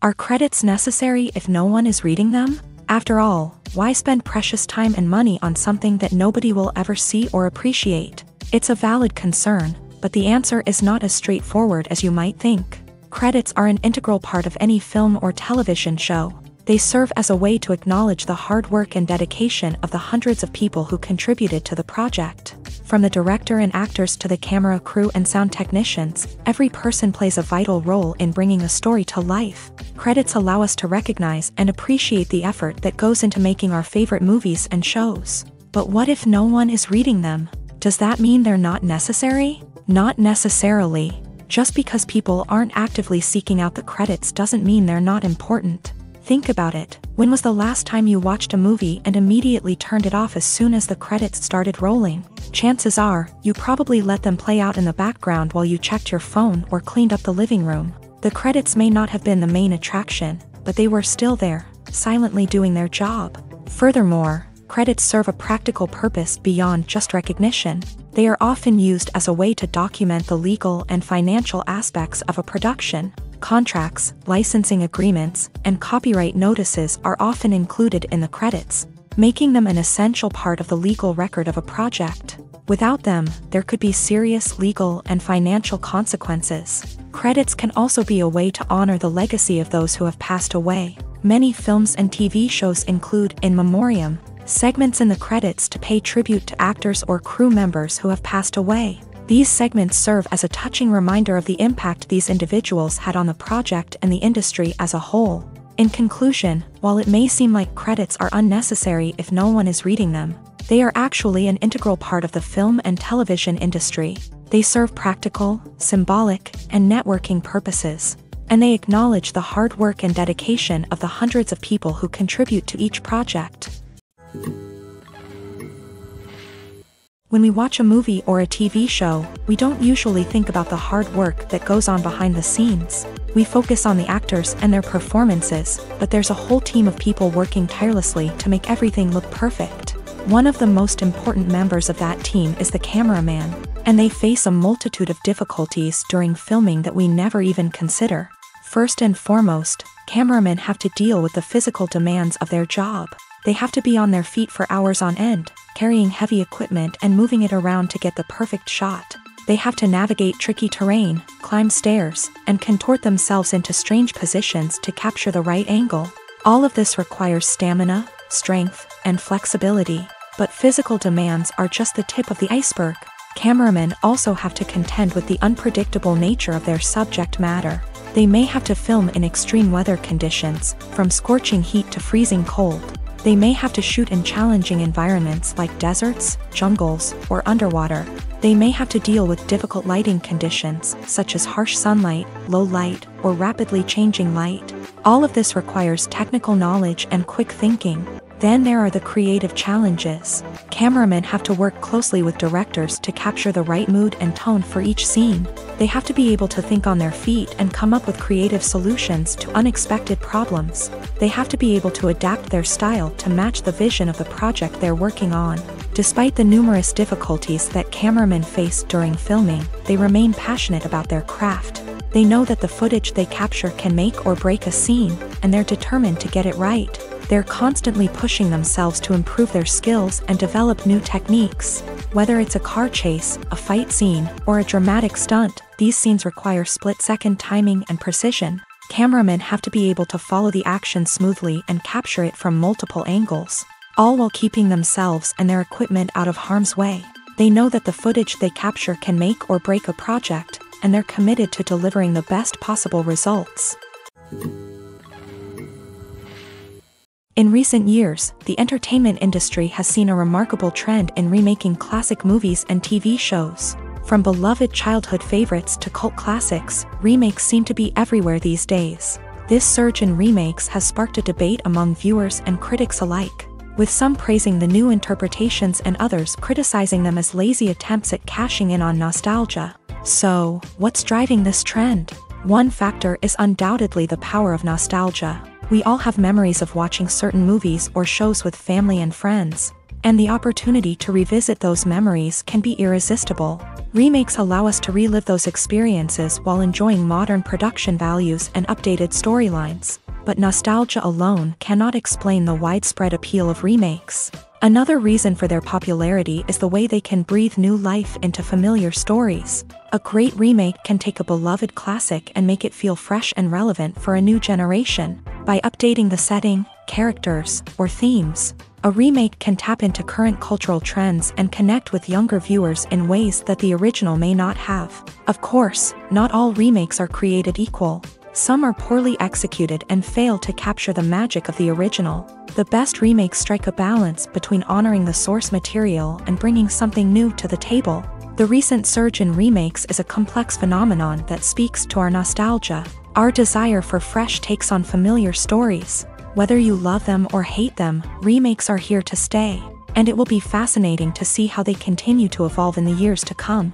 Are credits necessary if no one is reading them? After all, why spend precious time and money on something that nobody will ever see or appreciate? It's a valid concern, but the answer is not as straightforward as you might think. Credits are an integral part of any film or television show. They serve as a way to acknowledge the hard work and dedication of the hundreds of people who contributed to the project. From the director and actors to the camera crew and sound technicians, every person plays a vital role in bringing a story to life. Credits allow us to recognize and appreciate the effort that goes into making our favorite movies and shows. But what if no one is reading them? Does that mean they're not necessary? Not necessarily. Just because people aren't actively seeking out the credits doesn't mean they're not important. Think about it. When was the last time you watched a movie and immediately turned it off as soon as the credits started rolling? Chances are, you probably let them play out in the background while you checked your phone or cleaned up the living room. The credits may not have been the main attraction, but they were still there, silently doing their job. Furthermore, credits serve a practical purpose beyond just recognition. They are often used as a way to document the legal and financial aspects of a production. Contracts, licensing agreements, and copyright notices are often included in the credits, making them an essential part of the legal record of a project. Without them, there could be serious legal and financial consequences. Credits can also be a way to honor the legacy of those who have passed away. Many films and TV shows include in memoriam segments in the credits to pay tribute to actors or crew members who have passed away. These segments serve as a touching reminder of the impact these individuals had on the project and the industry as a whole. In conclusion, while it may seem like credits are unnecessary if no one is reading them, they are actually an integral part of the film and television industry. They serve practical, symbolic, and networking purposes, and they acknowledge the hard work and dedication of the hundreds of people who contribute to each project. When we watch a movie or a TV show, we don't usually think about the hard work that goes on behind the scenes. We focus on the actors and their performances, but there's a whole team of people working tirelessly to make everything look perfect. One of the most important members of that team is the cameraman, and they face a multitude of difficulties during filming that we never even consider. First and foremost, cameramen have to deal with the physical demands of their job. They have to be on their feet for hours on end, carrying heavy equipment and moving it around to get the perfect shot. They have to navigate tricky terrain, climb stairs, and contort themselves into strange positions to capture the right angle. All of this requires stamina, strength, and flexibility. But physical demands are just the tip of the iceberg. Cameramen also have to contend with the unpredictable nature of their subject matter. They may have to film in extreme weather conditions, from scorching heat to freezing cold. They may have to shoot in challenging environments like deserts, jungles, or underwater. They may have to deal with difficult lighting conditions, such as harsh sunlight, low light, or rapidly changing light. All of this requires technical knowledge and quick thinking. Then there are the creative challenges. Cameramen have to work closely with directors to capture the right mood and tone for each scene. They have to be able to think on their feet and come up with creative solutions to unexpected problems. They have to be able to adapt their style to match the vision of the project they're working on. Despite the numerous difficulties that cameramen face during filming, they remain passionate about their craft. They know that the footage they capture can make or break a scene, and they're determined to get it right. They're constantly pushing themselves to improve their skills and develop new techniques. Whether it's a car chase, a fight scene, or a dramatic stunt, these scenes require split-second timing and precision. Cameramen have to be able to follow the action smoothly and capture it from multiple angles, all while keeping themselves and their equipment out of harm's way. They know that the footage they capture can make or break a project, and they're committed to delivering the best possible results. In recent years, the entertainment industry has seen a remarkable trend in remaking classic movies and TV shows. From beloved childhood favorites to cult classics, remakes seem to be everywhere these days. This surge in remakes has sparked a debate among viewers and critics alike, with some praising the new interpretations and others criticizing them as lazy attempts at cashing in on nostalgia. So, what's driving this trend? One factor is undoubtedly the power of nostalgia. We all have memories of watching certain movies or shows with family and friends, and the opportunity to revisit those memories can be irresistible. Remakes allow us to relive those experiences while enjoying modern production values and updated storylines. But nostalgia alone cannot explain the widespread appeal of remakes. Another reason for their popularity is the way they can breathe new life into familiar stories. A great remake can take a beloved classic and make it feel fresh and relevant for a new generation. By updating the setting, characters, or themes, a remake can tap into current cultural trends and connect with younger viewers in ways that the original may not have. Of course, not all remakes are created equal. Some are poorly executed and fail to capture the magic of the original. The best remakes strike a balance between honoring the source material and bringing something new to the table. The recent surge in remakes is a complex phenomenon that speaks to our nostalgia, our desire for fresh takes on familiar stories. Whether you love them or hate them, remakes are here to stay, and it will be fascinating to see how they continue to evolve in the years to come.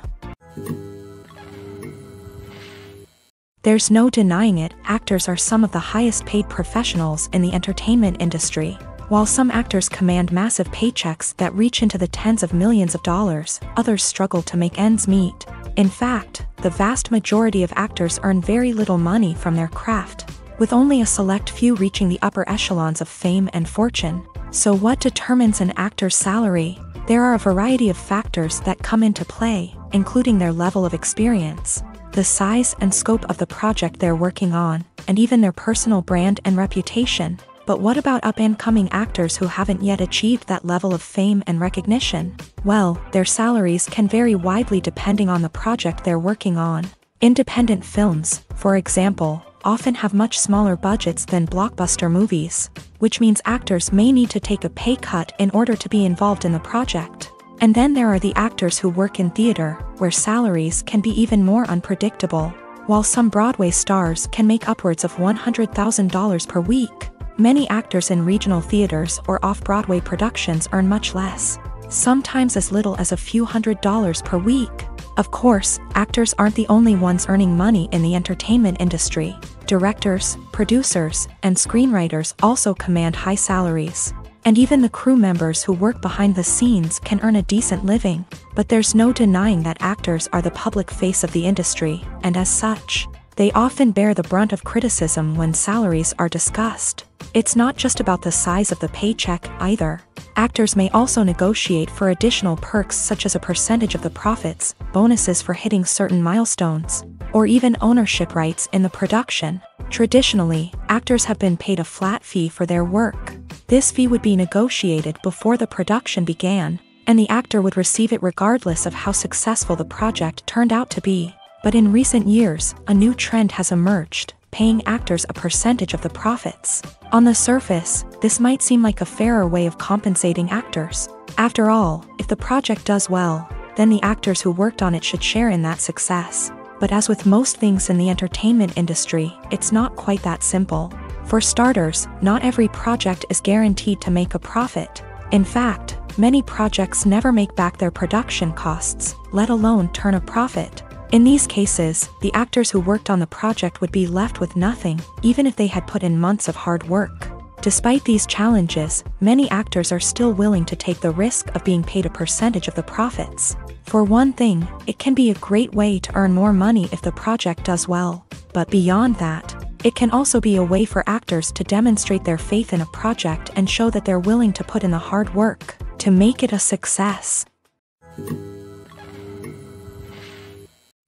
There's no denying it, actors are some of the highest paid professionals in the entertainment industry. While some actors command massive paychecks that reach into the tens of millions of dollars, others struggle to make ends meet. In fact, the vast majority of actors earn very little money from their craft, with only a select few reaching the upper echelons of fame and fortune. So what determines an actor's salary? There are a variety of factors that come into play, including their level of experience, the size and scope of the project they're working on, and even their personal brand and reputation. But what about up-and-coming actors who haven't yet achieved that level of fame and recognition? Well, their salaries can vary widely depending on the project they're working on. Independent films, for example, often have much smaller budgets than blockbuster movies, which means actors may need to take a pay cut in order to be involved in the project. And then there are the actors who work in theater, where salaries can be even more unpredictable. While some Broadway stars can make upwards of $100,000 per week, many actors in regional theaters or off-Broadway productions earn much less, sometimes as little as a few $100s per week. Of course, actors aren't the only ones earning money in the entertainment industry. Directors, producers, and screenwriters also command high salaries. And even the crew members who work behind the scenes can earn a decent living. But there's no denying that actors are the public face of the industry, and as such, they often bear the brunt of criticism when salaries are discussed. It's not just about the size of the paycheck either. Actors may also negotiate for additional perks such as a percentage of the profits, bonuses for hitting certain milestones, or even ownership rights in the production. Traditionally, actors have been paid a flat fee for their work. This fee would be negotiated before the production began, and the actor would receive it regardless of how successful the project turned out to be. But in recent years, a new trend has emerged, paying actors a percentage of the profits. On the surface, this might seem like a fairer way of compensating actors. After all, if the project does well, then the actors who worked on it should share in that success. But as with most things in the entertainment industry, it's not quite that simple. For starters, not every project is guaranteed to make a profit. In fact, many projects never make back their production costs, let alone turn a profit. In these cases, the actors who worked on the project would be left with nothing, even if they had put in months of hard work. Despite these challenges, many actors are still willing to take the risk of being paid a percentage of the profits. For one thing, it can be a great way to earn more money if the project does well. But beyond that, it can also be a way for actors to demonstrate their faith in a project and show that they're willing to put in the hard work to make it a success.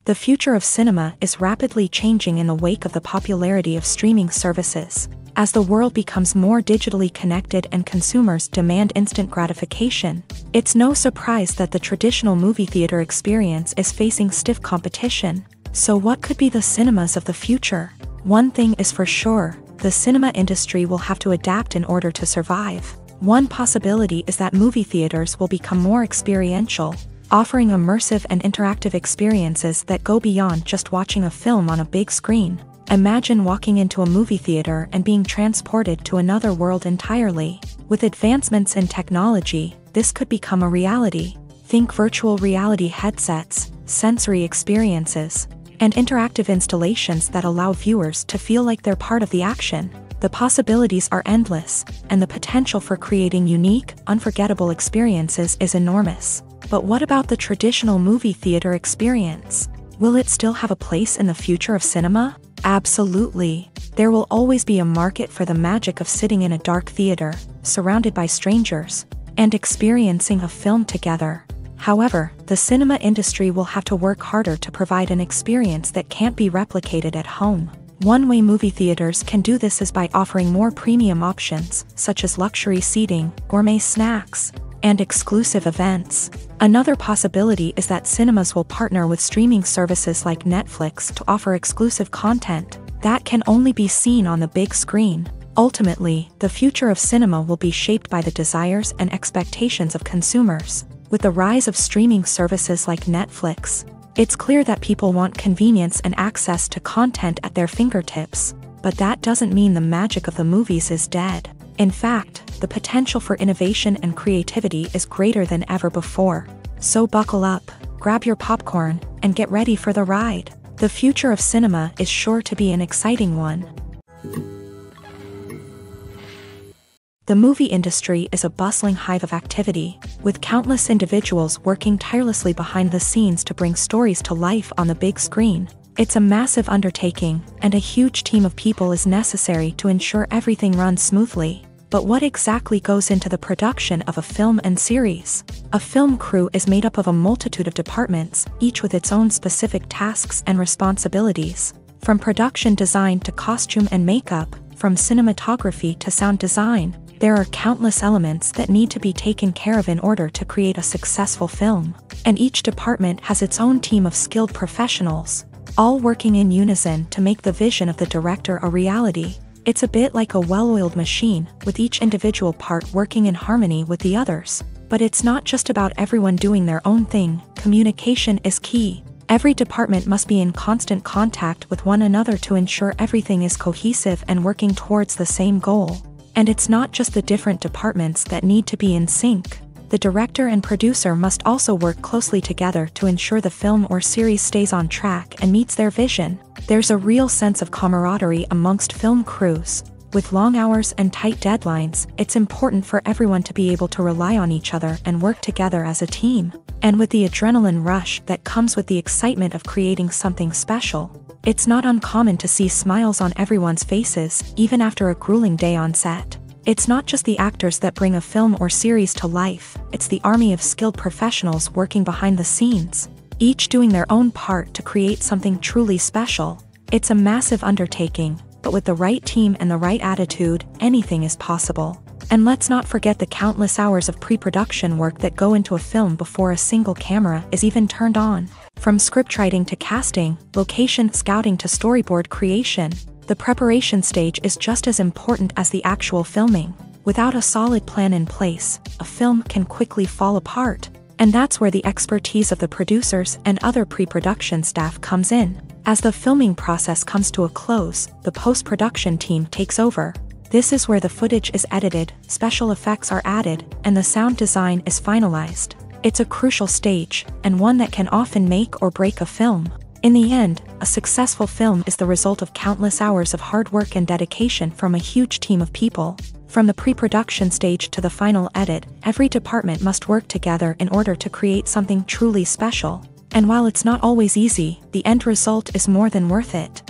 The future of cinema is rapidly changing in the wake of the popularity of streaming services. As the world becomes more digitally connected and consumers demand instant gratification, it's no surprise that the traditional movie theater experience is facing stiff competition. So what could be the cinemas of the future? One thing is for sure, the cinema industry will have to adapt in order to survive. One possibility is that movie theaters will become more experiential, offering immersive and interactive experiences that go beyond just watching a film on a big screen. Imagine walking into a movie theater and being transported to another world entirely. With advancements in technology, this could become a reality. Think virtual reality headsets, sensory experiences, and interactive installations that allow viewers to feel like they're part of the action. The possibilities are endless, and the potential for creating unique, unforgettable experiences is enormous. But what about the traditional movie theater experience? Will it still have a place in the future of cinema? Absolutely. There will always be a market for the magic of sitting in a dark theater, surrounded by strangers, and experiencing a film together. However, the cinema industry will have to work harder to provide an experience that can't be replicated at home. One way movie theaters can do this is by offering more premium options, such as luxury seating, gourmet snacks, and exclusive events. Another possibility is that cinemas will partner with streaming services like Netflix to offer exclusive content that can only be seen on the big screen. Ultimately, the future of cinema will be shaped by the desires and expectations of consumers. With the rise of streaming services like Netflix, it's clear that people want convenience and access to content at their fingertips. But that doesn't mean the magic of the movies is dead. In fact, the potential for innovation and creativity is greater than ever before. So buckle up, grab your popcorn, and get ready for the ride. The future of cinema is sure to be an exciting one. The movie industry is a bustling hive of activity, with countless individuals working tirelessly behind the scenes to bring stories to life on the big screen. It's a massive undertaking, and a huge team of people is necessary to ensure everything runs smoothly. But what exactly goes into the production of a film and series? A film crew is made up of a multitude of departments, each with its own specific tasks and responsibilities. From production design to costume and makeup, from cinematography to sound design, there are countless elements that need to be taken care of in order to create a successful film. And each department has its own team of skilled professionals, all working in unison to make the vision of the director a reality. It's a bit like a well-oiled machine, with each individual part working in harmony with the others. But it's not just about everyone doing their own thing. Communication is key. Every department must be in constant contact with one another to ensure everything is cohesive and working towards the same goal. And it's not just the different departments that need to be in sync. The director and producer must also work closely together to ensure the film or series stays on track and meets their vision. There's a real sense of camaraderie amongst film crews. With long hours and tight deadlines, it's important for everyone to be able to rely on each other and work together as a team. And with the adrenaline rush that comes with the excitement of creating something special, it's not uncommon to see smiles on everyone's faces, even after a grueling day on set. It's not just the actors that bring a film or series to life, it's the army of skilled professionals working behind the scenes, each doing their own part to create something truly special. It's a massive undertaking, but with the right team and the right attitude, anything is possible. And let's not forget the countless hours of pre-production work that go into a film before a single camera is even turned on. From scriptwriting to casting, location scouting to storyboard creation, the preparation stage is just as important as the actual filming. Without a solid plan in place, a film can quickly fall apart. And that's where the expertise of the producers and other pre-production staff comes in. As the filming process comes to a close, the post-production team takes over. This is where the footage is edited, special effects are added, and the sound design is finalized. It's a crucial stage, and one that can often make or break a film. In the end, a successful film is the result of countless hours of hard work and dedication from a huge team of people. From the pre-production stage to the final edit, every department must work together in order to create something truly special. And while it's not always easy, the end result is more than worth it.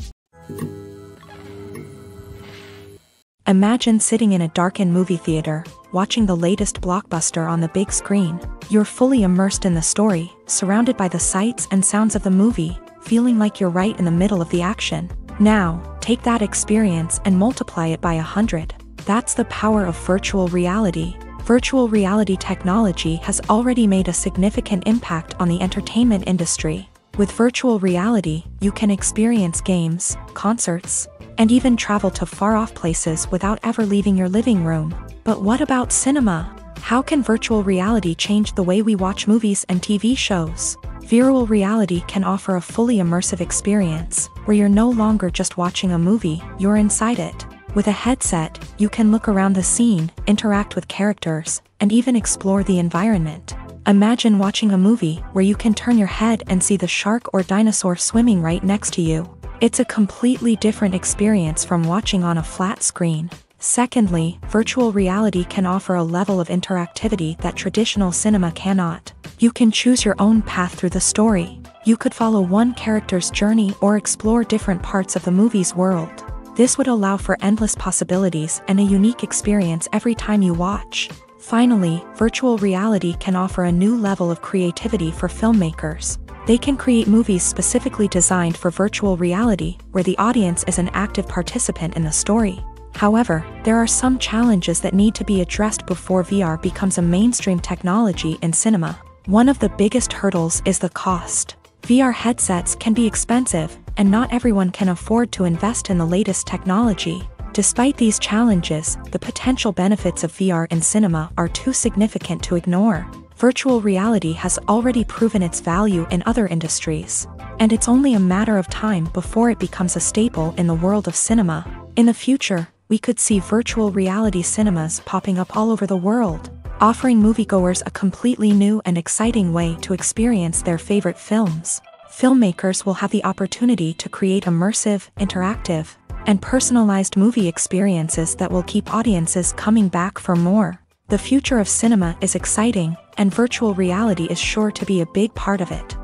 Imagine sitting in a darkened movie theater, watching the latest blockbuster on the big screen. You're fully immersed in the story, surrounded by the sights and sounds of the movie, feeling like you're right in the middle of the action. Now, take that experience and multiply it by 100. That's the power of virtual reality. Virtual reality technology has already made a significant impact on the entertainment industry. With virtual reality, you can experience games, concerts, and even travel to far-off places without ever leaving your living room. But what about cinema? How can virtual reality change the way we watch movies and TV shows? Virtual reality can offer a fully immersive experience, where you're no longer just watching a movie, you're inside it. With a headset, you can look around the scene, interact with characters, and even explore the environment. Imagine watching a movie where you can turn your head and see the shark or dinosaur swimming right next to you. It's a completely different experience from watching on a flat screen. Secondly, virtual reality can offer a level of interactivity that traditional cinema cannot. You can choose your own path through the story. You could follow one character's journey or explore different parts of the movie's world. This would allow for endless possibilities and a unique experience every time you watch. Finally, virtual reality can offer a new level of creativity for filmmakers. They can create movies specifically designed for virtual reality, where the audience is an active participant in the story. However, there are some challenges that need to be addressed before VR becomes a mainstream technology in cinema. One of the biggest hurdles is the cost. VR headsets can be expensive, and not everyone can afford to invest in the latest technology. Despite these challenges, the potential benefits of VR in cinema are too significant to ignore. Virtual reality has already proven its value in other industries, and it's only a matter of time before it becomes a staple in the world of cinema. In the future, we could see virtual reality cinemas popping up all over the world, offering moviegoers a completely new and exciting way to experience their favorite films. Filmmakers will have the opportunity to create immersive, interactive, and personalized movie experiences that will keep audiences coming back for more. The future of cinema is exciting, and virtual reality is sure to be a big part of it.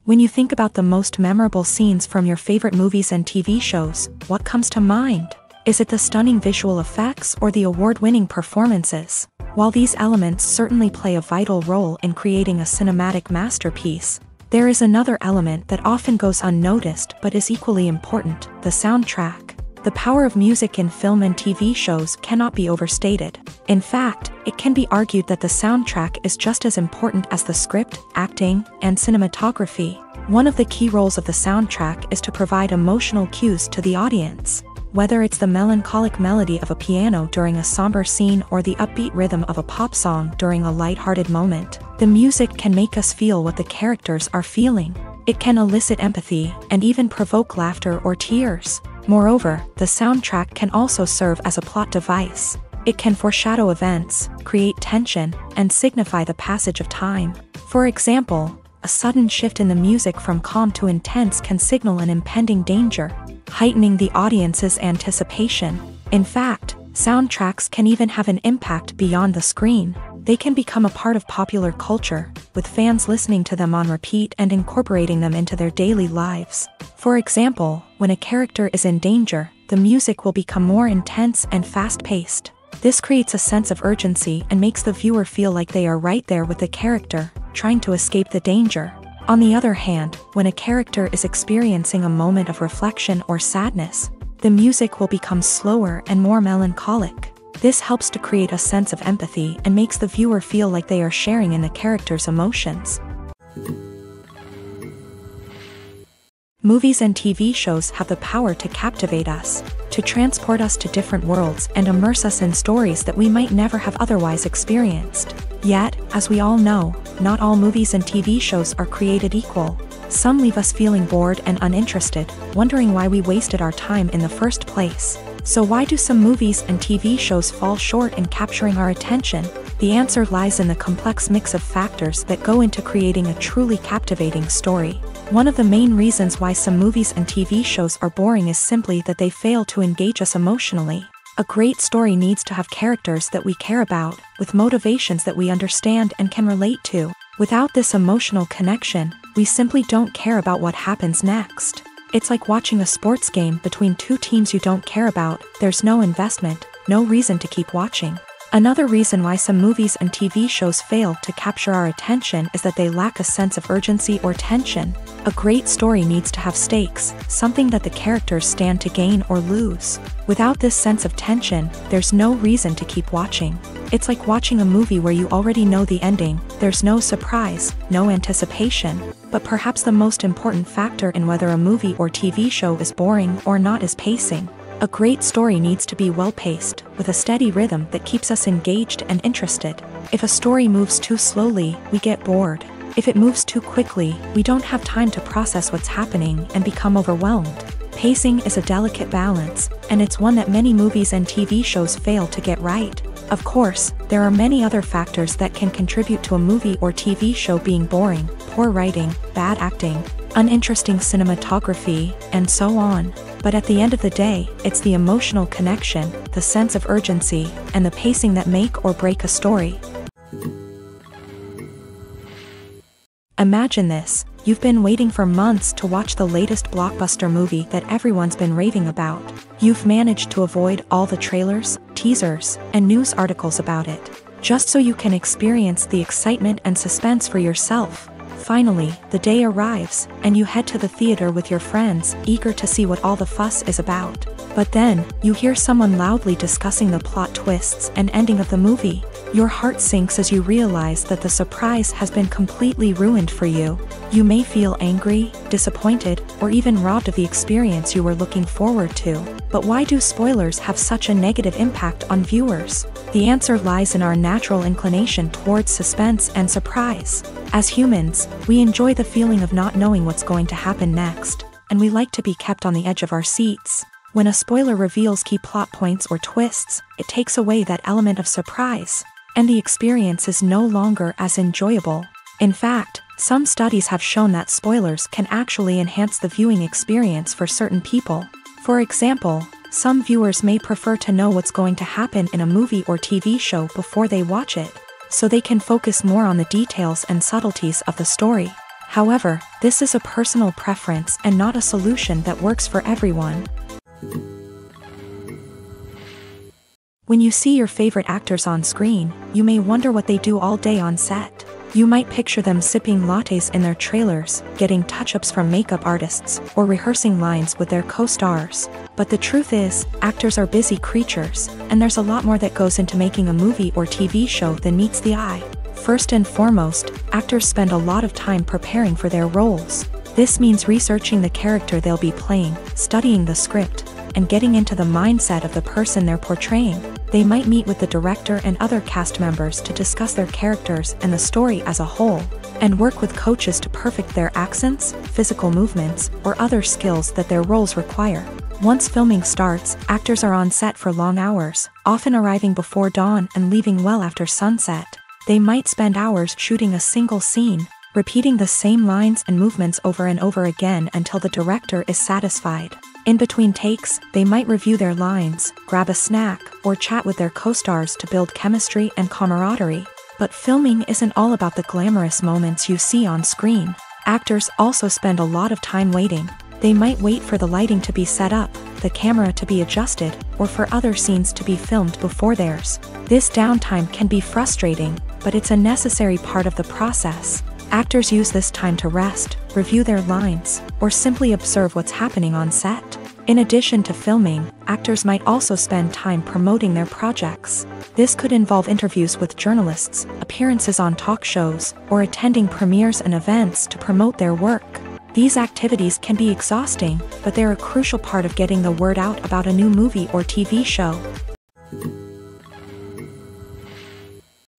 When you think about the most memorable scenes from your favorite movies and TV shows, what comes to mind? Is it the stunning visual effects or the award-winning performances? While these elements certainly play a vital role in creating a cinematic masterpiece, there is another element that often goes unnoticed but is equally important: the soundtrack. The power of music in film and TV shows cannot be overstated. In fact, it can be argued that the soundtrack is just as important as the script, acting, and cinematography. One of the key roles of the soundtrack is to provide emotional cues to the audience. Whether it's the melancholic melody of a piano during a somber scene or the upbeat rhythm of a pop song during a lighthearted moment, the music can make us feel what the characters are feeling. It can elicit empathy and even provoke laughter or tears. Moreover, the soundtrack can also serve as a plot device. It can foreshadow events, create tension, and signify the passage of time. For example, a sudden shift in the music from calm to intense can signal an impending danger, heightening the audience's anticipation. In fact, soundtracks can even have an impact beyond the screen. They can become a part of popular culture, with fans listening to them on repeat and incorporating them into their daily lives. For example, when a character is in danger, the music will become more intense and fast-paced. This creates a sense of urgency and makes the viewer feel like they are right there with the character, trying to escape the danger. On the other hand, when a character is experiencing a moment of reflection or sadness, the music will become slower and more melancholic. This helps to create a sense of empathy and makes the viewer feel like they are sharing in the character's emotions. Movies and TV shows have the power to captivate us, to transport us to different worlds and immerse us in stories that we might never have otherwise experienced. Yet, as we all know, not all movies and TV shows are created equal. Some leave us feeling bored and uninterested, wondering why we wasted our time in the first place. So why do some movies and TV shows fall short in capturing our attention? The answer lies in the complex mix of factors that go into creating a truly captivating story. One of the main reasons why some movies and TV shows are boring is simply that they fail to engage us emotionally. A great story needs to have characters that we care about, with motivations that we understand and can relate to. Without this emotional connection, we simply don't care about what happens next. It's like watching a sports game between two teams you don't care about. There's no investment, no reason to keep watching. Another reason why some movies and TV shows fail to capture our attention is that they lack a sense of urgency or tension. A great story needs to have stakes, something that the characters stand to gain or lose. Without this sense of tension, there's no reason to keep watching. It's like watching a movie where you already know the ending. There's no surprise, no anticipation. But perhaps the most important factor in whether a movie or TV show is boring or not is pacing. A great story needs to be well-paced, with a steady rhythm that keeps us engaged and interested. If a story moves too slowly, we get bored. If it moves too quickly, we don't have time to process what's happening and become overwhelmed. Pacing is a delicate balance, and it's one that many movies and TV shows fail to get right. Of course, there are many other factors that can contribute to a movie or TV show being boring: poor writing, bad acting, uninteresting cinematography, and so on. But at the end of the day, it's the emotional connection, the sense of urgency, and the pacing that make or break a story. Imagine this: you've been waiting for months to watch the latest blockbuster movie that everyone's been raving about. You've managed to avoid all the trailers, teasers, and news articles about it, just so you can experience the excitement and suspense for yourself. Finally, the day arrives, and you head to the theater with your friends, eager to see what all the fuss is about. But then, you hear someone loudly discussing the plot twists and ending of the movie. Your heart sinks as you realize that the surprise has been completely ruined for you. You may feel angry, disappointed, or even robbed of the experience you were looking forward to. But why do spoilers have such a negative impact on viewers? The answer lies in our natural inclination towards suspense and surprise. As humans, we enjoy the feeling of not knowing what's going to happen next, and we like to be kept on the edge of our seats. When a spoiler reveals key plot points or twists, it takes away that element of surprise, and the experience is no longer as enjoyable. In fact, some studies have shown that spoilers can actually enhance the viewing experience for certain people. For example, some viewers may prefer to know what's going to happen in a movie or TV show before they watch it, so they can focus more on the details and subtleties of the story. However, this is a personal preference and not a solution that works for everyone. When you see your favorite actors on screen, you may wonder what they do all day on set. You might picture them sipping lattes in their trailers, getting touch-ups from makeup artists, or rehearsing lines with their co-stars. But the truth is, actors are busy creatures, and there's a lot more that goes into making a movie or TV show than meets the eye. First and foremost, actors spend a lot of time preparing for their roles. This means researching the character they'll be playing, studying the script, and getting into the mindset of the person they're portraying. They might meet with the director and other cast members to discuss their characters and the story as a whole, and work with coaches to perfect their accents, physical movements, or other skills that their roles require. Once filming starts, actors are on set for long hours, often arriving before dawn and leaving well after sunset. They might spend hours shooting a single scene, repeating the same lines and movements over and over again until the director is satisfied. In between takes, they might review their lines, grab a snack, or chat with their co-stars to build chemistry and camaraderie. But filming isn't all about the glamorous moments you see on screen. Actors also spend a lot of time waiting. They might wait for the lighting to be set up, the camera to be adjusted, or for other scenes to be filmed before theirs. This downtime can be frustrating, but it's a necessary part of the process. Actors use this time to rest, review their lines, or simply observe what's happening on set. In addition to filming, actors might also spend time promoting their projects. This could involve interviews with journalists, appearances on talk shows, or attending premieres and events to promote their work. These activities can be exhausting, but they're a crucial part of getting the word out about a new movie or TV show.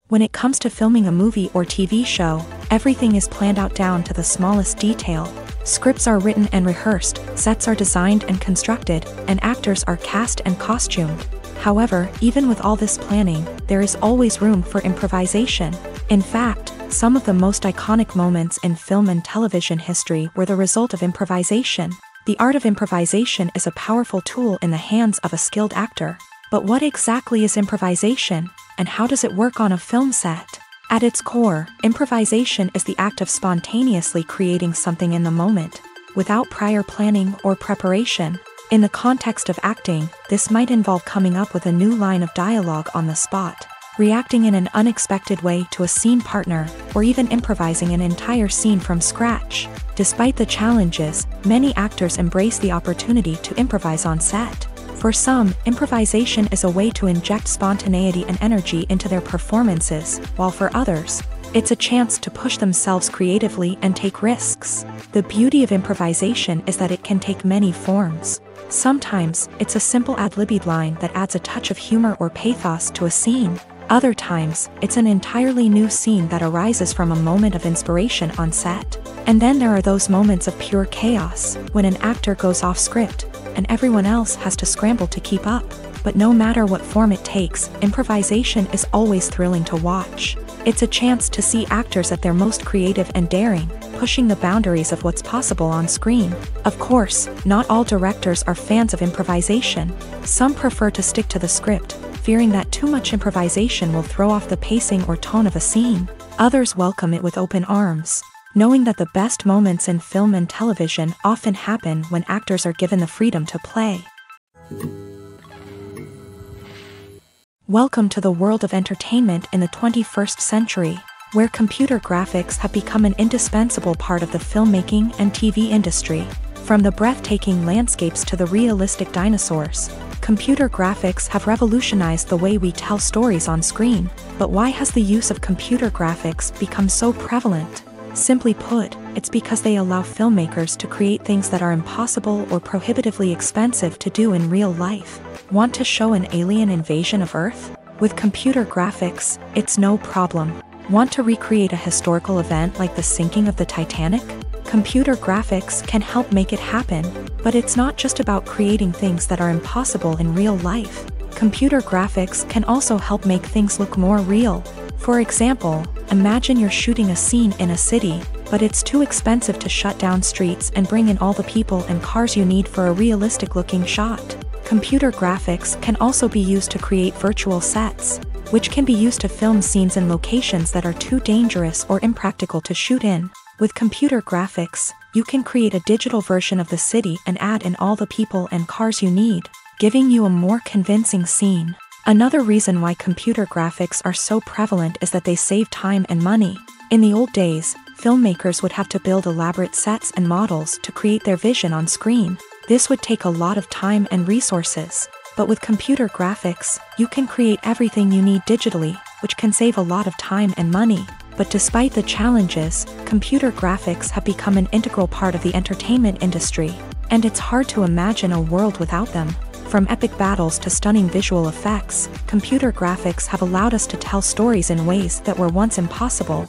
When it comes to filming a movie or TV show, everything is planned out down to the smallest detail. Scripts are written and rehearsed, sets are designed and constructed, and actors are cast and costumed. However, even with all this planning, there is always room for improvisation. In fact, some of the most iconic moments in film and television history were the result of improvisation. The art of improvisation is a powerful tool in the hands of a skilled actor. But what exactly is improvisation, and how does it work on a film set? At its core, improvisation is the act of spontaneously creating something in the moment, without prior planning or preparation. In the context of acting, this might involve coming up with a new line of dialogue on the spot, reacting in an unexpected way to a scene partner, or even improvising an entire scene from scratch. Despite the challenges, many actors embrace the opportunity to improvise on set. For some, improvisation is a way to inject spontaneity and energy into their performances, while for others, it's a chance to push themselves creatively and take risks. The beauty of improvisation is that it can take many forms. Sometimes, it's a simple ad-libbed line that adds a touch of humor or pathos to a scene. Other times, it's an entirely new scene that arises from a moment of inspiration on set. And then there are those moments of pure chaos, when an actor goes off script, and everyone else has to scramble to keep up. But no matter what form it takes, improvisation is always thrilling to watch. It's a chance to see actors at their most creative and daring, pushing the boundaries of what's possible on screen. Of course, not all directors are fans of improvisation. Some prefer to stick to the script, fearing that too much improvisation will throw off the pacing or tone of a scene. Others welcome it with open arms, knowing that the best moments in film and television often happen when actors are given the freedom to play. Welcome to the world of entertainment in the 21st century, where computer graphics have become an indispensable part of the filmmaking and TV industry. From the breathtaking landscapes to the realistic dinosaurs, computer graphics have revolutionized the way we tell stories on screen. But why has the use of computer graphics become so prevalent? Simply put, it's because they allow filmmakers to create things that are impossible or prohibitively expensive to do in real life. Want to show an alien invasion of Earth? With computer graphics, it's no problem. Want to recreate a historical event like the sinking of the Titanic? Computer graphics can help make it happen, but it's not just about creating things that are impossible in real life. Computer graphics can also help make things look more real. For example, imagine you're shooting a scene in a city, but it's too expensive to shut down streets and bring in all the people and cars you need for a realistic-looking shot. Computer graphics can also be used to create virtual sets, which can be used to film scenes in locations that are too dangerous or impractical to shoot in. With computer graphics, you can create a digital version of the city and add in all the people and cars you need, giving you a more convincing scene. Another reason why computer graphics are so prevalent is that they save time and money. In the old days, filmmakers would have to build elaborate sets and models to create their vision on screen. This would take a lot of time and resources. But with computer graphics, you can create everything you need digitally, which can save a lot of time and money. But despite the challenges, computer graphics have become an integral part of the entertainment industry, and it's hard to imagine a world without them. From epic battles to stunning visual effects, computer graphics have allowed us to tell stories in ways that were once impossible.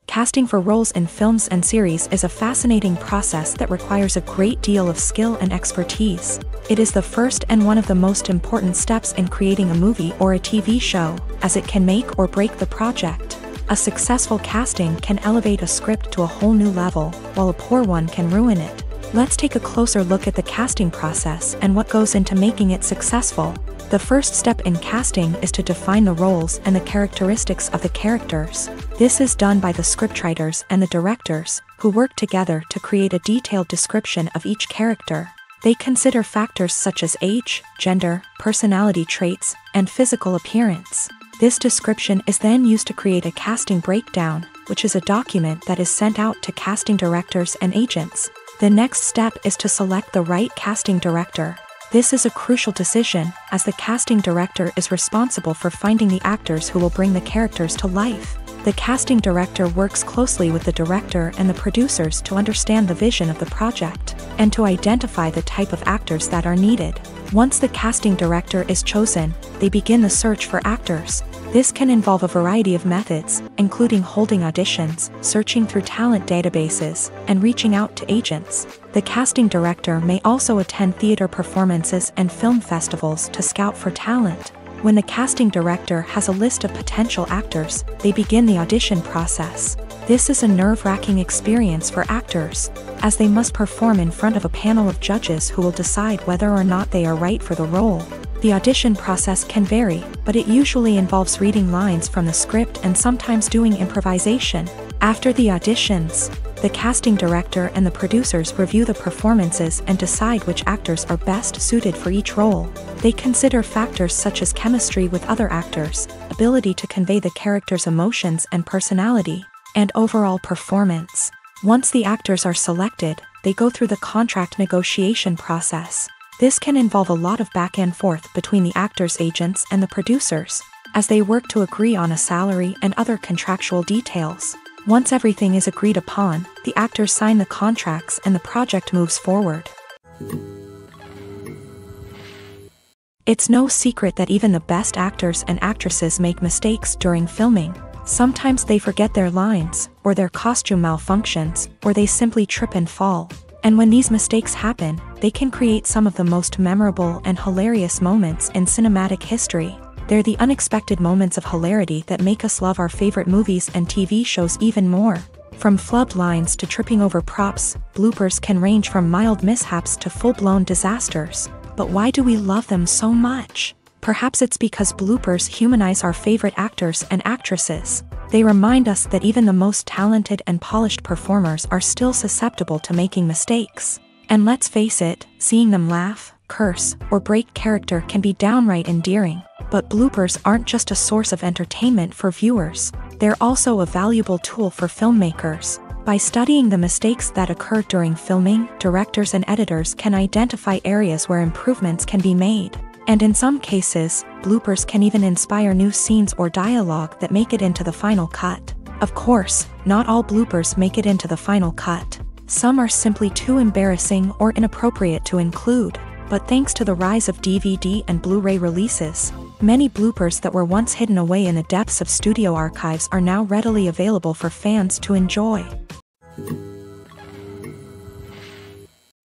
Casting for roles in films and series is a fascinating process that requires a great deal of skill and expertise. It is the first and one of the most important steps in creating a movie or a TV show, as it can make or break the project. A successful casting can elevate a script to a whole new level, while a poor one can ruin it. Let's take a closer look at the casting process and what goes into making it successful. The first step in casting is to define the roles and the characteristics of the characters. This is done by the scriptwriters and the directors, who work together to create a detailed description of each character. They consider factors such as age, gender, personality traits, and physical appearance. This description is then used to create a casting breakdown, which is a document that is sent out to casting directors and agents. The next step is to select the right casting director. This is a crucial decision, as the casting director is responsible for finding the actors who will bring the characters to life. The casting director works closely with the director and the producers to understand the vision of the project, and to identify the type of actors that are needed. Once the casting director is chosen, they begin the search for actors. This can involve a variety of methods, including holding auditions, searching through talent databases, and reaching out to agents. The casting director may also attend theater performances and film festivals to scout for talent. When the casting director has a list of potential actors, they begin the audition process. This is a nerve-wracking experience for actors, as they must perform in front of a panel of judges who will decide whether or not they are right for the role. The audition process can vary, but it usually involves reading lines from the script and sometimes doing improvisation. After the auditions, the casting director and the producers review the performances and decide which actors are best suited for each role. They consider factors such as chemistry with other actors, ability to convey the character's emotions and personality, and overall performance. Once the actors are selected, they go through the contract negotiation process. This can involve a lot of back and forth between the actors' agents and the producers, as they work to agree on a salary and other contractual details. Once everything is agreed upon, the actors sign the contracts and the project moves forward. It's no secret that even the best actors and actresses make mistakes during filming. Sometimes they forget their lines, or their costume malfunctions, or they simply trip and fall. And when these mistakes happen, they can create some of the most memorable and hilarious moments in cinematic history. They're the unexpected moments of hilarity that make us love our favorite movies and TV shows even more. From flubbed lines to tripping over props, bloopers can range from mild mishaps to full-blown disasters. But why do we love them so much? Perhaps it's because bloopers humanize our favorite actors and actresses. They remind us that even the most talented and polished performers are still susceptible to making mistakes. And let's face it, seeing them laugh, curse, or break character can be downright endearing. But bloopers aren't just a source of entertainment for viewers. They're also a valuable tool for filmmakers. By studying the mistakes that occur during filming, directors and editors can identify areas where improvements can be made. And in some cases, bloopers can even inspire new scenes or dialogue that make it into the final cut. Of course, not all bloopers make it into the final cut. Some are simply too embarrassing or inappropriate to include. But thanks to the rise of DVD and Blu-ray releases, many bloopers that were once hidden away in the depths of studio archives are now readily available for fans to enjoy.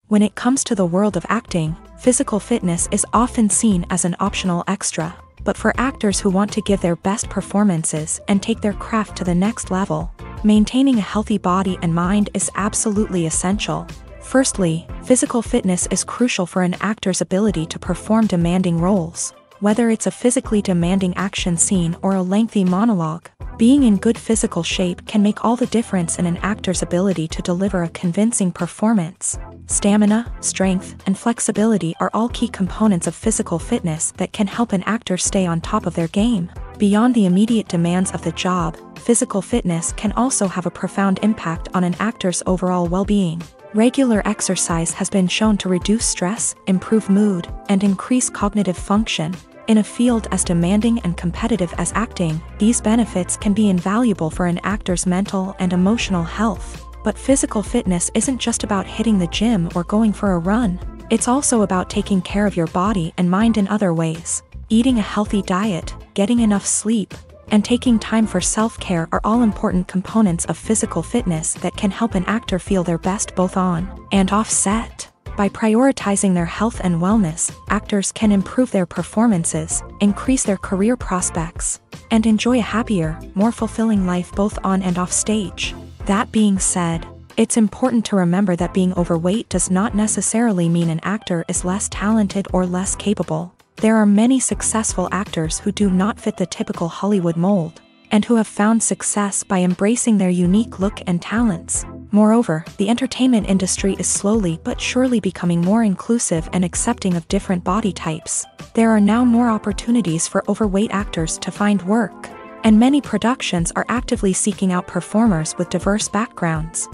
When it comes to the world of acting, physical fitness is often seen as an optional extra. But for actors who want to give their best performances and take their craft to the next level, maintaining a healthy body and mind is absolutely essential. Firstly, physical fitness is crucial for an actor's ability to perform demanding roles. Whether it's a physically demanding action scene or a lengthy monologue, being in good physical shape can make all the difference in an actor's ability to deliver a convincing performance. Stamina, strength, and flexibility are all key components of physical fitness that can help an actor stay on top of their game. Beyond the immediate demands of the job, physical fitness can also have a profound impact on an actor's overall well-being. Regular exercise has been shown to reduce stress, improve mood, and increase cognitive function. In a field as demanding and competitive as acting, these benefits can be invaluable for an actor's mental and emotional health. But physical fitness isn't just about hitting the gym or going for a run. It's also about taking care of your body and mind in other ways. Eating a healthy diet, getting enough sleep, and taking time for self-care are all important components of physical fitness that can help an actor feel their best both on and off set. By prioritizing their health and wellness, actors can improve their performances, increase their career prospects, and enjoy a happier, more fulfilling life both on and off stage. That being said, it's important to remember that being overweight does not necessarily mean an actor is less talented or less capable. There are many successful actors who do not fit the typical Hollywood mold, and who have found success by embracing their unique look and talents. Moreover, the entertainment industry is slowly but surely becoming more inclusive and accepting of different body types. There are now more opportunities for overweight actors to find work, and many productions are actively seeking out performers with diverse backgrounds.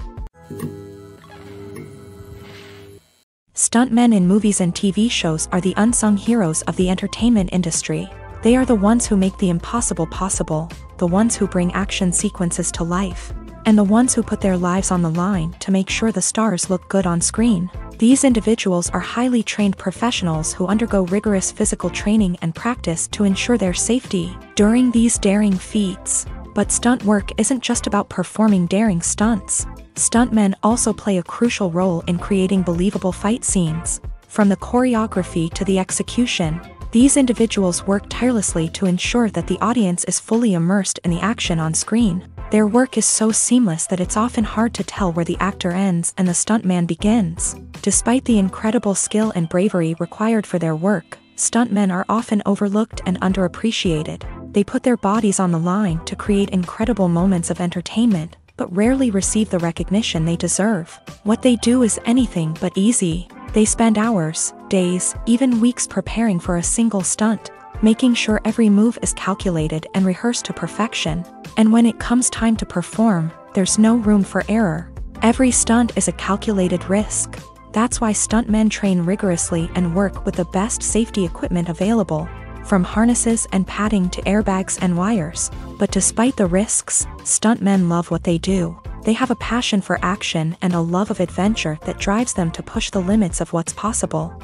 Stuntmen in movies and TV shows are the unsung heroes of the entertainment industry. They are the ones who make the impossible possible, the ones who bring action sequences to life, and the ones who put their lives on the line to make sure the stars look good on screen. These individuals are highly trained professionals who undergo rigorous physical training and practice to ensure their safety during these daring feats. But stunt work isn't just about performing daring stunts. Stuntmen also play a crucial role in creating believable fight scenes. From the choreography to the execution, these individuals work tirelessly to ensure that the audience is fully immersed in the action on screen. Their work is so seamless that it's often hard to tell where the actor ends and the stuntman begins. Despite the incredible skill and bravery required for their work, stuntmen are often overlooked and underappreciated. They put their bodies on the line to create incredible moments of entertainment, but rarely receive the recognition they deserve. What they do is anything but easy. They spend hours, days, even weeks preparing for a single stunt, making sure every move is calculated and rehearsed to perfection. And when it comes time to perform, there's no room for error. Every stunt is a calculated risk. That's why stuntmen train rigorously and work with the best safety equipment available, from harnesses and padding to airbags and wires. But despite the risks, stuntmen love what they do. They have a passion for action and a love of adventure that drives them to push the limits of what's possible.